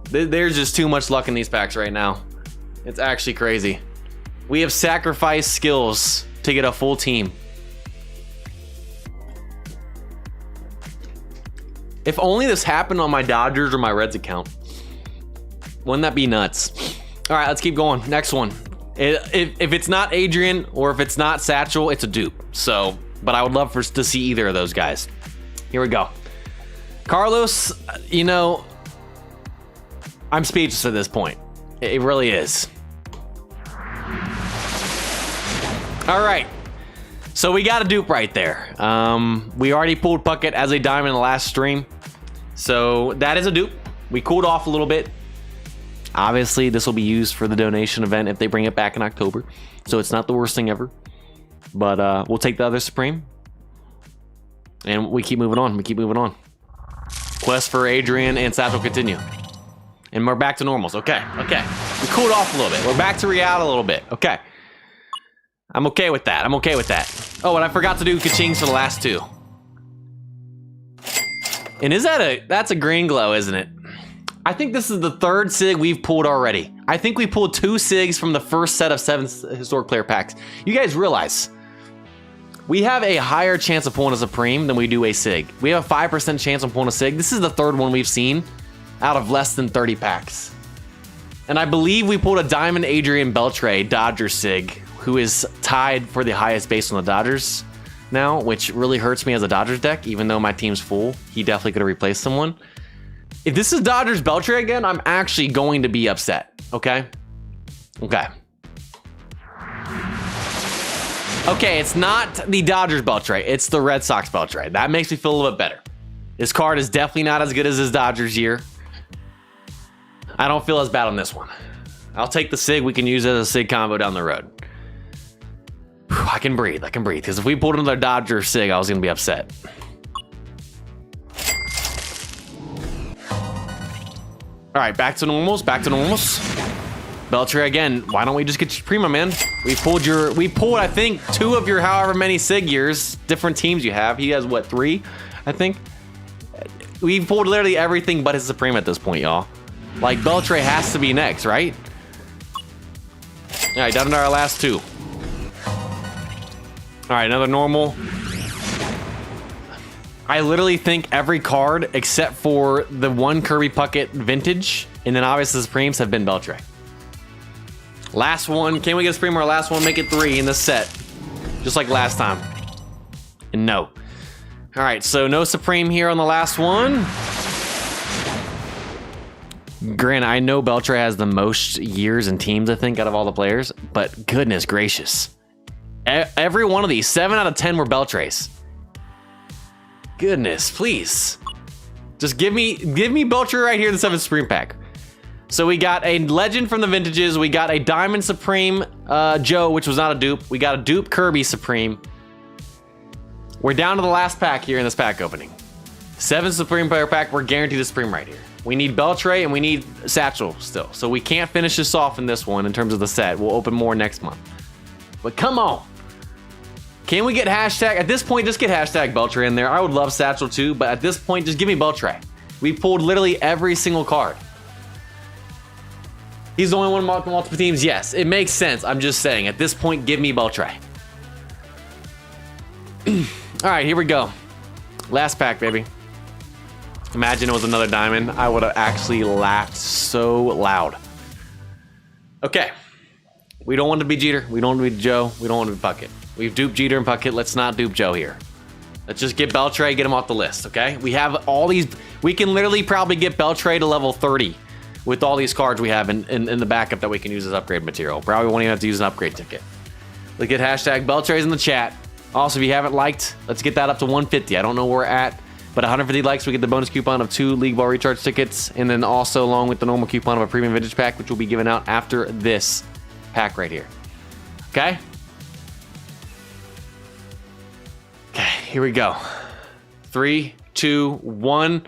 There's just too much luck in these packs right now. It's actually crazy. We have sacrificed skills to get a full team. If only this happened on my Dodgers or my Reds account. Wouldn't that be nuts? All right, let's keep going. Next one. If it's not Adrian or if it's not Satchel, it's a dupe. So, but I would love to see either of those guys. Here we go. Carlos, you know, I'm speechless at this point. It really is. All right. So we got a dupe right there. We already pulled Puckett as a diamond in the last stream. So that is a dupe. We cooled off a little bit. Obviously, this will be used for the donation event if they bring it back in October. So it's not the worst thing ever. But we'll take the other Supreme. And we keep moving on. We keep moving on. Quest for Adrian and Satchel continue. And we're back to normals. Okay, okay. We cooled off a little bit. We're back to reality a little bit. Okay. I'm okay with that. I'm okay with that. Oh, and I forgot to do Kachings for the last two. And is that that's a green glow, isn't it? I think this is the third SIG we've pulled already. I think we pulled 2 SIGs from the first set of 7 historic player packs. You guys realize we have a higher chance of pulling a Supreme than we do a SIG. We have a 5% chance of pulling a SIG. This is the third one we've seen out of less than 30 packs. And I believe we pulled a Diamond Adrian Beltre Dodger SIG, who is tied for the highest base on the Dodgers now, which really hurts me as a Dodgers deck, even though my team's full. He definitely could have replaced someone. If this is Dodgers Beltre again, I'm actually going to be upset, okay? Okay. Okay, it's not the Dodgers Beltre, it's the Red Sox Beltre. That makes me feel a little bit better. This card is definitely not as good as his Dodgers year. I don't feel as bad on this one. I'll take the SIG. We can use it as a SIG combo down the road. Whew, I can breathe, because if we pulled another Dodger SIG, I was gonna be upset. All right, back to normals, back to normals. Beltre again, why don't we just get your Prima, man? We pulled, I think, 2 of your however many SIG years, different teams you have. He has, what, 3, I think? We pulled literally everything but his Supreme at this point, y'all. Like, Beltre has to be next, right? All right, down to our last 2. All right, another normal. I literally think every card except for the 1 Kirby Puckett Vintage, and then obviously the Supremes have been Beltre. Last one. Can we get a Supreme or last one? Make it 3 in this set. Just like last time. And no. All right, so no Supreme here on the last one. Granted, I know Beltre has the most years and teams, I think, out of all the players, but goodness gracious. Every one of these, 7 out of 10 were Beltres. Goodness, please. Just give me Beltre right here in the 7th Supreme pack. So we got a Legend from the Vintages. We got a Diamond Supreme Joe, which was not a dupe. We got a dupe Kirby Supreme. We're down to the last pack here in this pack opening. 7th Supreme player pack. We're guaranteed a Supreme right here. We need Beltre and we need Satchel still. So we can't finish this off in this one in terms of the set. We'll open more next month. But come on. Can we get hashtag? At this point, just get hashtag Beltre in there. I would love Satchel too, but at this point, just give me Beltre. We pulled literally every single card. He's the only one multiple teams. Yes, it makes sense. I'm just saying, at this point, give me Beltre. All right, here we go. Last pack, baby. Imagine it was another diamond. I would have actually laughed so loud. Okay. We don't want to be Jeter. We don't want to be Joe. We don't want to be Puckett. We've duped Jeter and Puckett. Let's not dupe Joe here. Let's just get Beltre, get him off the list, okay? We have all these. We can literally probably get Beltre to level 30 with all these cards we have in the backup that we can use as upgrade material. Probably won't even have to use an upgrade ticket. Look at hashtag Beltre's in the chat. Also, if you haven't liked, let's get that up to 150. I don't know where we're at, but 150 likes, we get the bonus coupon of 2 League Ball Recharge tickets, and then also along with the normal coupon of a Premium Vintage pack, which will be given out after this pack right here. Okay? Okay, here we go. 3, 2, 1.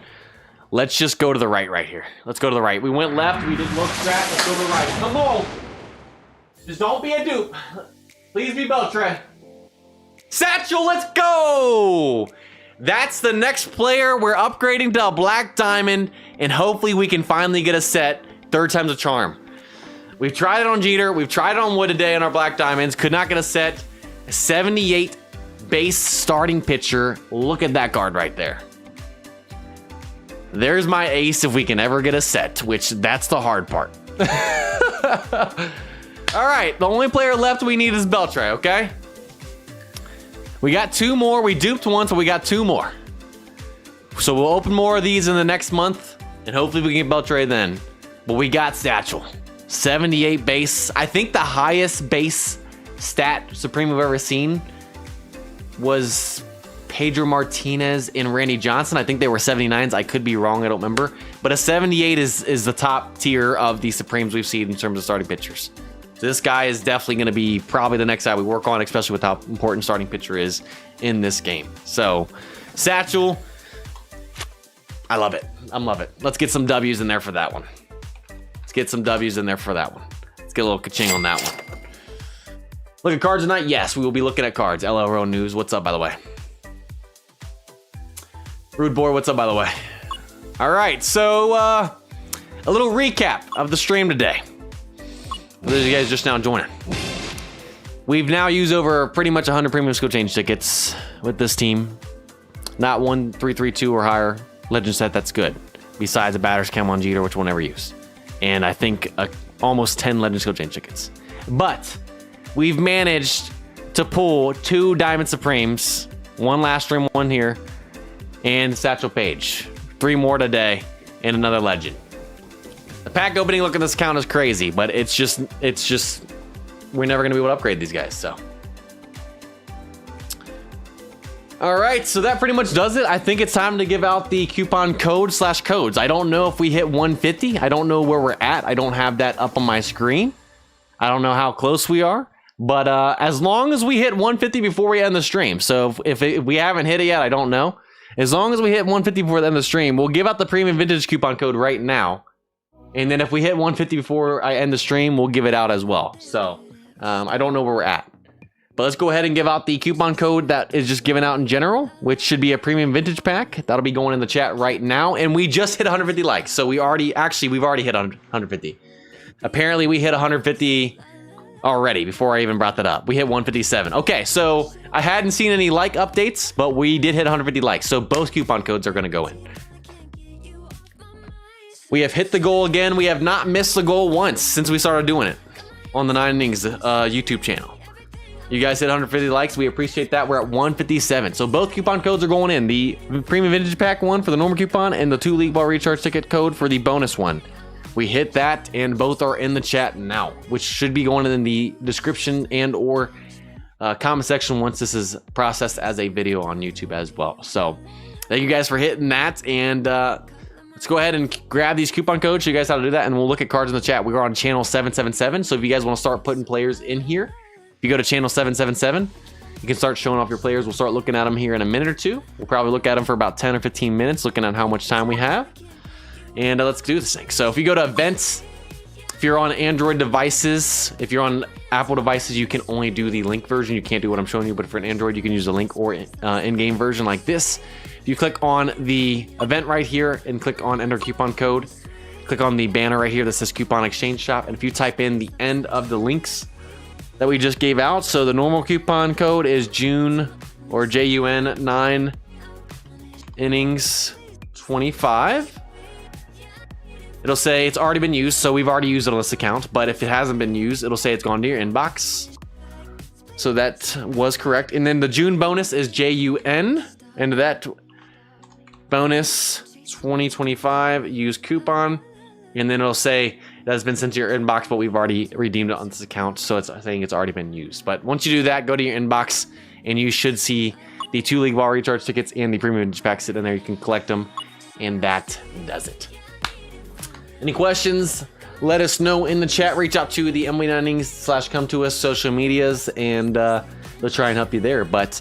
Let's just go to the right here. Let's go to the right. We went left. We did look strap. Let's go to the right. Come on. Just don't be a dupe. Please be Beltre. Satchel, let's go. That's the next player. We're upgrading to a black diamond, and hopefully we can finally get a set. 3rd time's a charm. We've tried it on Jeter. We've tried it on Wood today on our black diamonds. Could not get a set. 78 base starting pitcher. Look at that card right there. There's my ace if we can ever get a set, which that's the hard part. All right, the only player left we need is Beltray, okay? We got 2 more. We duped one, so we got 2 more. So we'll open more of these in the next month, and hopefully we can get Beltray then. But we got Satchel. 78 base. I think the highest base stat Supreme we've ever seen was Pedro Martinez and Randy Johnson. I think they were 79s. I could be wrong. I don't remember. But a 78 is the top tier of the Supremes we've seen in terms of starting pitchers. So this guy is definitely going to be probably the next guy we work on, especially with how important starting pitcher is in this game. So Satchel, I love it. I love it. Let's get some W's in there for that one. Let's get some W's in there for that one. Let's get a little ka-ching on that one. Look at cards tonight? Yes, we will be looking at cards. LRO News, what's up, by the way? Rude Boy, what's up, by the way? All right, so a little recap of the stream today. For those of you guys just now joining. We've now used over pretty much 100 premium skill change tickets with this team. Not 1, 3, 3, 2 or higher legend set, that's good. Besides the batters, Cam on Jeter, which we'll never use. And I think almost 10 legend skill change tickets. But we've managed to pull 2 Diamond Supremes, 1 last stream, 1 here, and Satchel Paige. 3 more today, and another legend. The pack opening look at this count is crazy, but it's just, we're never gonna be able to upgrade these guys, so. All right, so that pretty much does it. I think it's time to give out the coupon code / codes. I don't know if we hit 150. I don't know where we're at. I don't have that up on my screen. I don't know how close we are, but as long as we hit 150 before we end the stream. So if we haven't hit it yet, I don't know. As long as we hit 150 before the end of the stream, we'll give out the premium vintage coupon code right now. And then if we hit 150 before I end the stream, we'll give it out as well. So I don't know where we're at. But let's go ahead and give out the coupon code that is just given out in general, which should be a premium vintage pack. That'll be going in the chat right now. And we just hit 150 likes. So we've already hit 150. Apparently we hit 150 already before I even brought that up. We hit 157. Okay, so I hadn't seen any like updates, but we did hit 150 likes. So both coupon codes are going to go in. We have hit the goal again. We have not missed the goal once since we started doing it on the 9 Innings YouTube channel. You guys hit 150 likes. We appreciate that. We're at 157. So both coupon codes are going in. The premium vintage pack one for the normal coupon and the 2 league ball recharge ticket code for the bonus one. We hit that and both are in the chat now, which should be going in the description and or comment section once this is processed as a video on YouTube as well. So thank you guys for hitting that, and let's go ahead and grab these coupon codes, show you guys how to do that, and we'll look at cards in the chat. We are on channel 777, so if you guys want to start putting players in here, if you go to channel 777, you can start showing off your players. We'll start looking at them here in a minute or two. We'll probably look at them for about 10 or 15 minutes, looking at how much time we have. And let's do this thing. So if you go to events, if you're on Android devices, if you're on Apple devices, you can only do the link version. You can't do what I'm showing you, but for an Android, you can use the link or in-game version like this. If you click on the event right here and click on enter coupon code, click on the banner right here that says coupon exchange shop. And if you type in the end of the links that we just gave out, so the normal coupon code is June or JUN 9 innings 25. It'll say it's already been used, so we've already used it on this account, but if it hasn't been used, it'll say it's gone to your inbox. So that was correct. And then the June bonus is JUN, and that bonus 2025 use coupon, and then it'll say that has been sent to your inbox, but we've already redeemed it on this account, so it's saying it's already been used. But once you do that, go to your inbox, and you should see the 2 league ball recharge tickets and the premium vintage pack sit in there. You can collect them, and that does it. Any questions? Let us know in the chat. Reach out to the MLB Innings / come to us social medias, and we'll try and help you there. But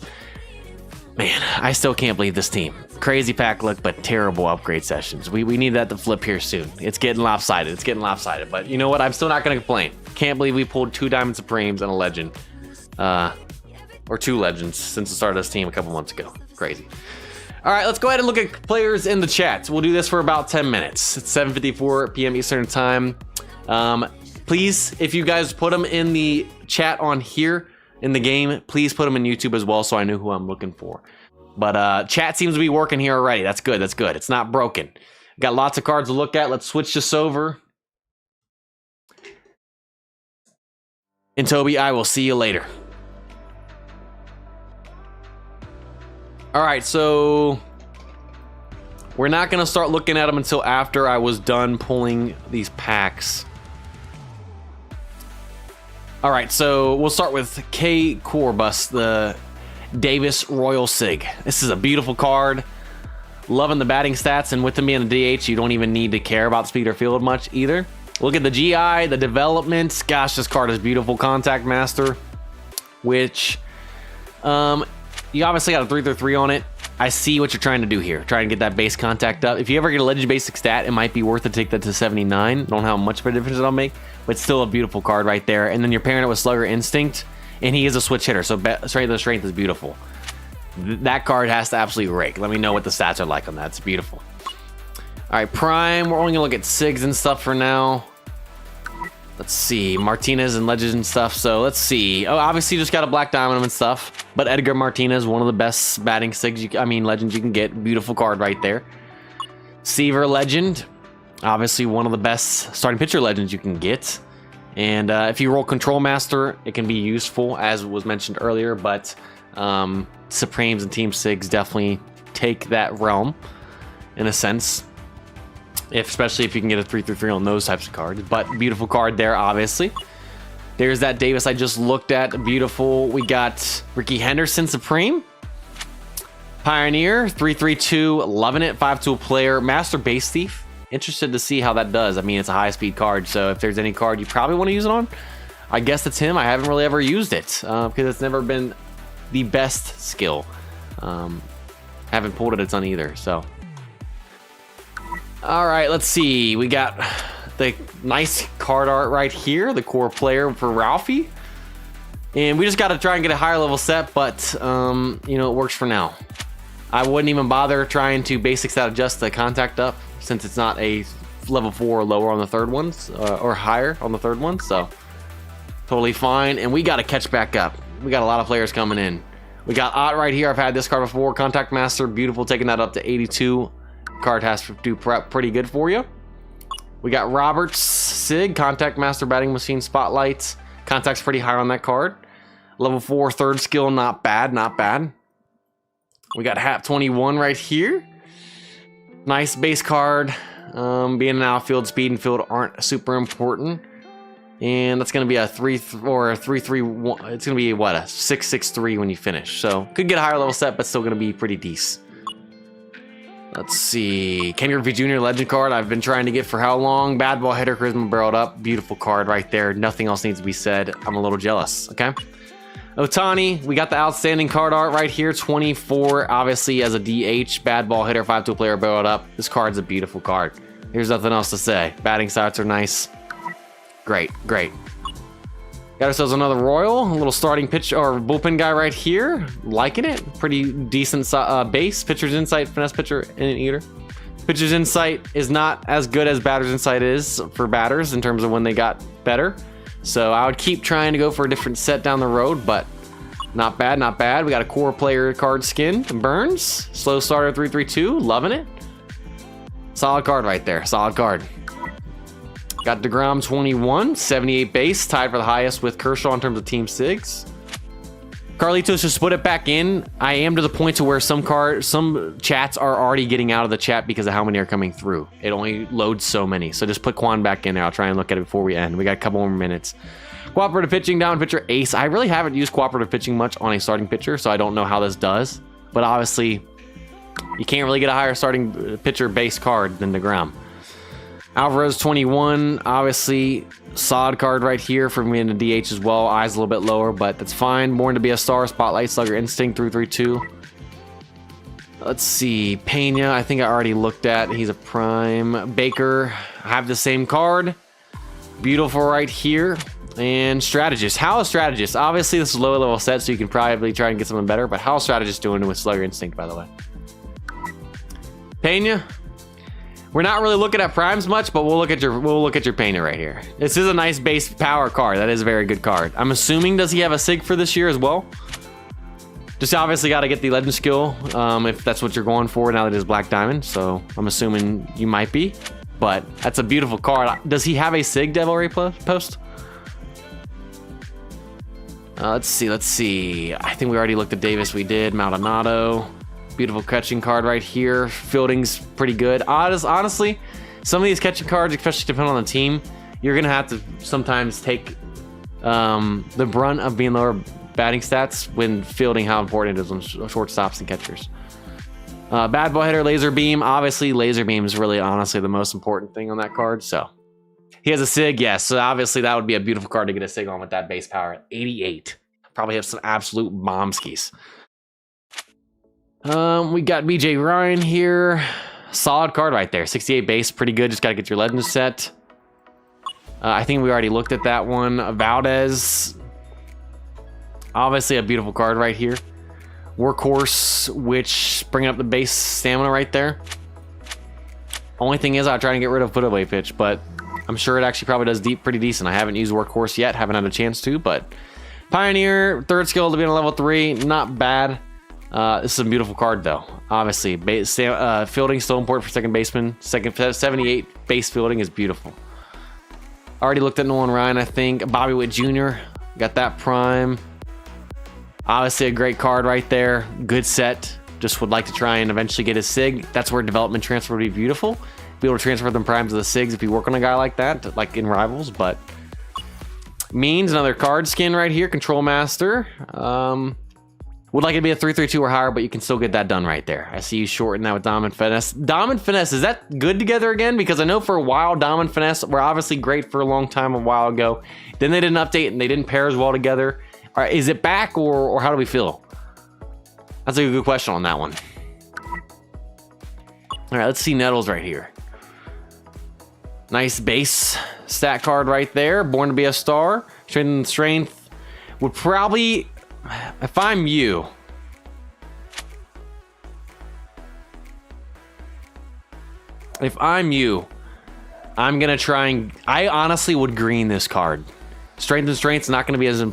man, I still can't believe this team. Crazy pack look, but terrible upgrade sessions. We need that to flip here soon. It's getting lopsided. It's getting lopsided. But you know what? I'm still not going to complain. Can't believe we pulled 2 Diamond Supremes and a legend, or 2 legends since the start of this team a couple months ago. Crazy. All right, let's go ahead and look at players in the chat. We'll do this for about 10 minutes. It's 7:54 p.m. Eastern time. Please, if you guys put them in the chat on here in the game, please put them in YouTube as well so I know who I'm looking for. But chat seems to be working here already. That's good. That's good. It's not broken. Got lots of cards to look at. Let's switch this over. And Toby, I will see you later. All right, so we're not going to start looking at them until after I was done pulling these packs. All right, so we'll start with K. Corbus, the Davis Royal Sig. This is a beautiful card. Loving the batting stats, and with him being a DH, you don't even need to care about speed or field much either. Look at the GI, the development. Gosh, this card is beautiful. Contact Master, which you obviously got a 3/3 on it. I see what you're trying to do here. Try and get that base contact up. If you ever get a Legend Basic stat, it might be worth to take that to 79. Don't know how much of a difference it'll make, but still a beautiful card right there. And then you're pairing it with Slugger Instinct, and he is a switch hitter, so strength of strength is beautiful. That card has to absolutely rake. Let me know what the stats are like on that. It's beautiful. All right, Prime. We're only gonna look at SIGs and stuff for now. Let's see, Martinez and Legends and stuff. So let's see. Oh, obviously you just got a Black Diamond and stuff. But Edgar Martinez, one of the best batting SIGs, legends you can get. Beautiful card right there. Seaver Legend, obviously one of the best starting pitcher legends you can get. And if you roll Control Master, it can be useful, as was mentioned earlier. But Supremes and Team SIGs definitely take that realm, in a sense. Especially if you can get a 3/3 on those types of cards. But beautiful card there, obviously. There's that Davis I just looked at. Beautiful. We got Ricky Henderson Supreme. Pioneer, 3/3-2. Loving it. 5-tool player. Master Base Thief. Interested to see how that does. I mean, it's a high-speed card, so if there's any card you probably want to use it on, I guess it's him. I haven't really ever used it because it's never been the best skill. Haven't pulled it a ton either, so... All right, let's see. We got the nice card art right here, the core player for Ralphie. And we just got to try and get a higher level set, but, you know, it works for now. I wouldn't even bother trying to basic stat adjust the contact up, since it's not a level 4 or lower on the third ones, or higher on the third one, so totally fine. And we got to catch back up. We got a lot of players coming in. We got Ott right here. I've had this card before. Contact Master, beautiful, taking that up to 82. Card has to do pretty good for you. We got Roberts Sig, Contact Master Batting Machine Spotlights. Contact's pretty high on that card. Level 4 third skill, not bad, not bad. We got Hap 21 right here. Nice base card. Being an outfield, speed and field aren't super important. And that's going to be a 3-3-1. It's going to be what, a 6-6-3 when you finish. So could get a higher level set, but still going to be pretty decent. Let's see. Ken Griffey Jr. Legend card. I've been trying to get for how long? Bad ball hitter, charisma barreled up. Beautiful card right there. Nothing else needs to be said. I'm a little jealous. Okay. Otani. We got the outstanding card art right here. 24. Obviously as a DH. Bad ball hitter, 5-tool player barreled up. This card's a beautiful card. There's nothing else to say. Batting stats are nice. Great. Great. Got ourselves another Royal, a little starting pitch or bullpen guy right here. Liking it. Pretty decent base. Pitcher's Insight, finesse pitcher, inning eater. Pitcher's Insight is not as good as Batter's Insight is for batters in terms of when they got better. So I would keep trying to go for a different set down the road, but not bad, not bad. We got a core player card skin. Burns, slow starter 3/3-2. Loving it. Solid card right there. Solid card. Got DeGrom 21, 78 base, tied for the highest with Kershaw in terms of Team SIGs. Carlitos just put it back in. I am to the point to where some chats are already getting out of the chat because of how many are coming through. It only loads so many. So just put Quan back in there. I'll try and look at it before we end. We got a couple more minutes. Cooperative pitching, down pitcher, ace. I really haven't used cooperative pitching much on a starting pitcher, so I don't know how this does. But obviously, you can't really get a higher starting pitcher base card than DeGrom. Alvarez 21, obviously solid card right here for me in the DH as well. Eyes a little bit lower, but that's fine. Born to be a star, Spotlight, Slugger Instinct 3/3-2. Let's see, Pena, I think I already looked at. He's a prime. Baker, I have the same card. Beautiful right here. And Strategist. How is Strategist? Obviously this is lower level set, so you can probably try and get something better, but how is Strategist doing with Slugger Instinct, by the way? Pena. We're not really looking at primes much, but we'll look at your Pena right here. This is a nice base power card. That is a very good card. I'm assuming, does he have a SIG for this year as well? Just obviously got to get the legend skill if that's what you're going for now that it's Black Diamond. So I'm assuming you might be, but that's a beautiful card. Does he have a SIG Devil Ray post? Let's see. I think we already looked at Davis. We did. Maldonado. Beautiful catching card right here. Fielding's pretty good. Honestly, some of these catching cards, especially depending on the team, you're going to have to sometimes take the brunt of being lower batting stats when fielding how important it is on shortstops and catchers. Bad ball hitter, laser beam. Obviously, laser beam is really honestly the most important thing on that card. So he has a SIG, yes. So obviously that would be a beautiful card to get a SIG on with that base power at 88. Probably have some absolute bomb skis. We got BJ Ryan here. Solid card right there. 68 base, pretty good. Just got to get your legend set. I think we already looked at that one. Valdez. Obviously a beautiful card right here. Workhorse, which bringing up the base stamina right there. Only thing is I'll try and get rid of put away pitch, but I'm sure it actually probably does pretty decent. I haven't used Workhorse yet. Haven't had a chance to, but Pioneer, third skill to be on a level 3. Not bad. This is a beautiful card, though. Obviously, fielding still important for second baseman. 78 base fielding is beautiful. Already looked at Nolan Ryan, I think. Bobby Witt Jr. Got that prime. Obviously, a great card right there. Good set. Just would like to try and eventually get a SIG. That's where development transfer would be beautiful. Be able to transfer them primes to the SIGs if you work on a guy like that, like in Rivals. But Means, another card skin right here. Control Master. Would like it to be a 3/3/2 or higher, but you can still get that done right there. I see you shorten that with Dom and Finesse. Dom and Finesse, is that good together again? Because I know for a while, Dom and Finesse were obviously great for a long time a while ago. Then they didn't update and they didn't pair as well together. All right, is it back or how do we feel? That's a good question on that one. All right, let's see Nettles right here. Nice base stat card right there. Born to be a star. Strength and strength would probably... If I'm you, I'm gonna try and... I honestly would green this card. Strength and strength's not gonna be as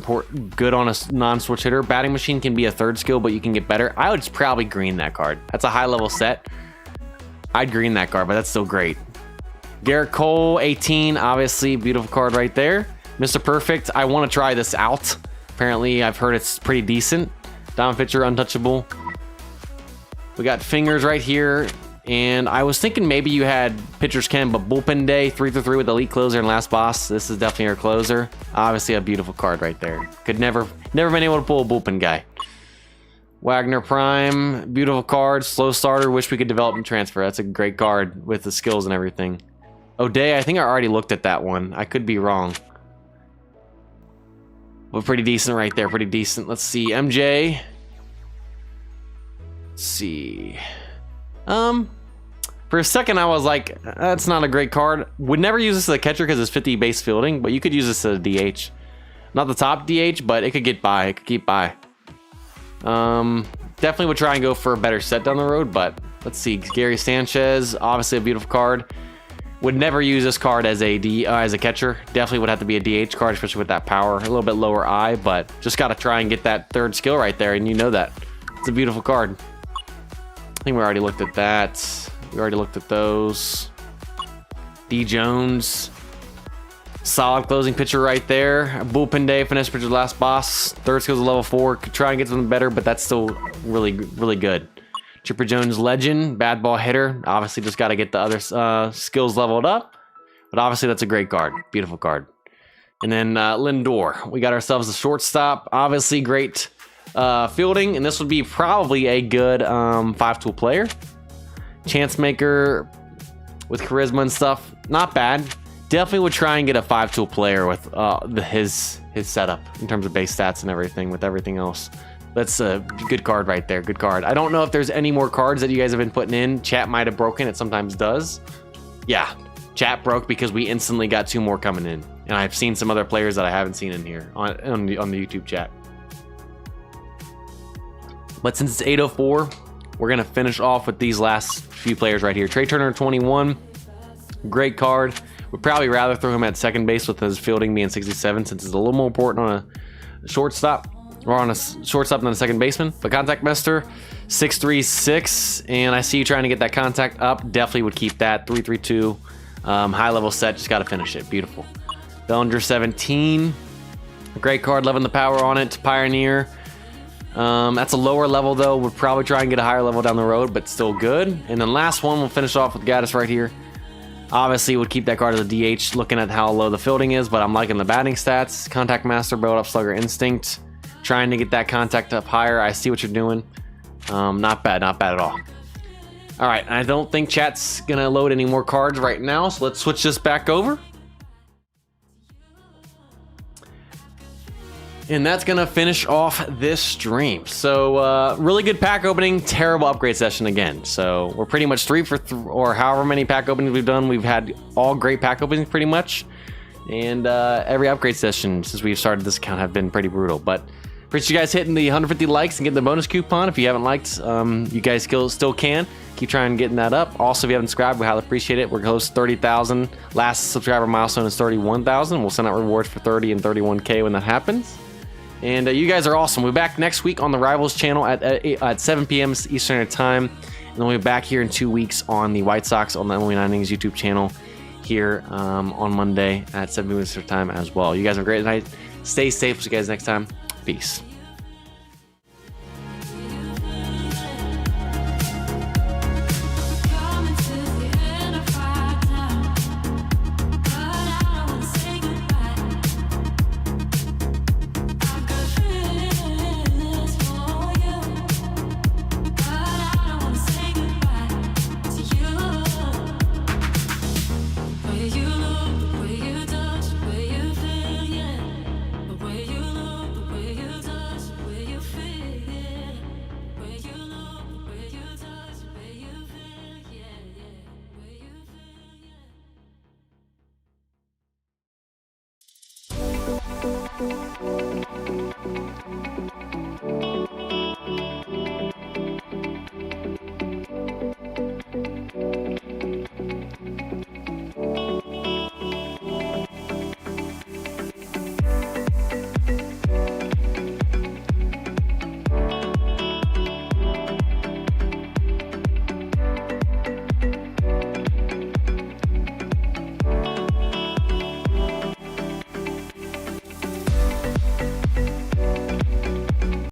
good on a non-switch hitter. Batting machine can be a third skill, but you can get better. I would probably green that card. That's a high level set. I'd green that card, but that's still great. Garrett Cole, 18, obviously beautiful card right there. Mr. Perfect, I want to try this out. Apparently, I've heard it's pretty decent. Dom Pitcher, untouchable. We got Fingers right here. And I was thinking maybe you had Pitchers Can, but Bullpen Day, 3/3 with Elite Closer and Last Boss. This is definitely our closer. Obviously, a beautiful card right there. Could never been able to pull a Bullpen guy. Wagner Prime, beautiful card. Slow starter, wish we could develop and transfer. That's a great card with the skills and everything. O'Day, I think I already looked at that one. I could be wrong. But pretty decent right there, pretty decent. Let's see, MJ. Let's see. For a second I was like, that's not a great card. Would never use this as a catcher because it's 50 base fielding, but you could use this as a DH. Not the top DH, but it could get by, it could keep by. Definitely would try and go for a better set down the road, but let's see. Gary Sanchez, obviously a beautiful card. Would never use this card as a catcher. Definitely would have to be a DH card, especially with that power. A little bit lower eye, but just got to try and get that third skill right there, and you know that. It's a beautiful card. I think we already looked at that. We already looked at those. D. Jones. Solid closing pitcher right there. Bullpen Day, Finesse Pitcher, Last Boss. Third skill's a level 4. Could try and get something better, but that's still really, really good. Chipper Jones Legend, bad ball hitter. Obviously just got to get the other skills leveled up. But obviously that's a great card. Beautiful card. And then Lindor. We got ourselves a shortstop. Obviously great fielding. And this would be probably a good 5-tool player. Chance maker with charisma and stuff. Not bad. Definitely would try and get a 5-tool player with his setup in terms of base stats and everything with everything else. That's a good card right there. Good card. I don't know if there's any more cards that you guys have been putting in. Chat might have broken. It sometimes does. Yeah, chat broke because we instantly got 2 more coming in. And I've seen some other players that I haven't seen in here on the YouTube chat. But since it's 8:04, we're going to finish off with these last few players right here. Trey Turner, 21. Great card. Would probably rather throw him at second base with his fielding being 67 since it's a little more important on a shortstop. Or on a shortstop than a second baseman. But Contact Master, 6'3", and I see you trying to get that contact up. Definitely would keep that 3/3/2. High level set, just got to finish it. Beautiful. Bellinger, 17. A great card, loving the power on it. Pioneer. That's a lower level though. We'll probably try and get a higher level down the road, but still good. And then last one, we'll finish off with Gaddis right here. Obviously, would keep that card as a DH, looking at how low the fielding is, but I'm liking the batting stats. Contact Master, Build Up Slugger Instinct. Trying to get that contact up higher. I see what you're doing. Not bad at all. All right, I don't think chat's gonna load any more cards right now, so let's switch this back over. And that's gonna finish off this stream. So really good pack opening, terrible upgrade session again. So we're pretty much 3 for 3, or however many pack openings we've done. We've had all great pack openings pretty much. And every upgrade session since we've started this account have been pretty brutal. But appreciate you guys hitting the 150 likes and getting the bonus coupon. If you haven't liked, you guys still can. Keep trying getting that up. Also, if you haven't subscribed, we highly appreciate it. We're close to 30,000. Last subscriber milestone is 31,000. We'll send out rewards for 30 and 31K when that happens. And you guys are awesome. We'll be back next week on the Rivals channel at 7 p.m. Eastern Standard Time. And then we'll be back here in 2 weeks on the White Sox on the MLB Innings YouTube channel here on Monday at 7 p.m. Eastern Time as well. You guys have a great night. Stay safe. See you guys next time. Peace.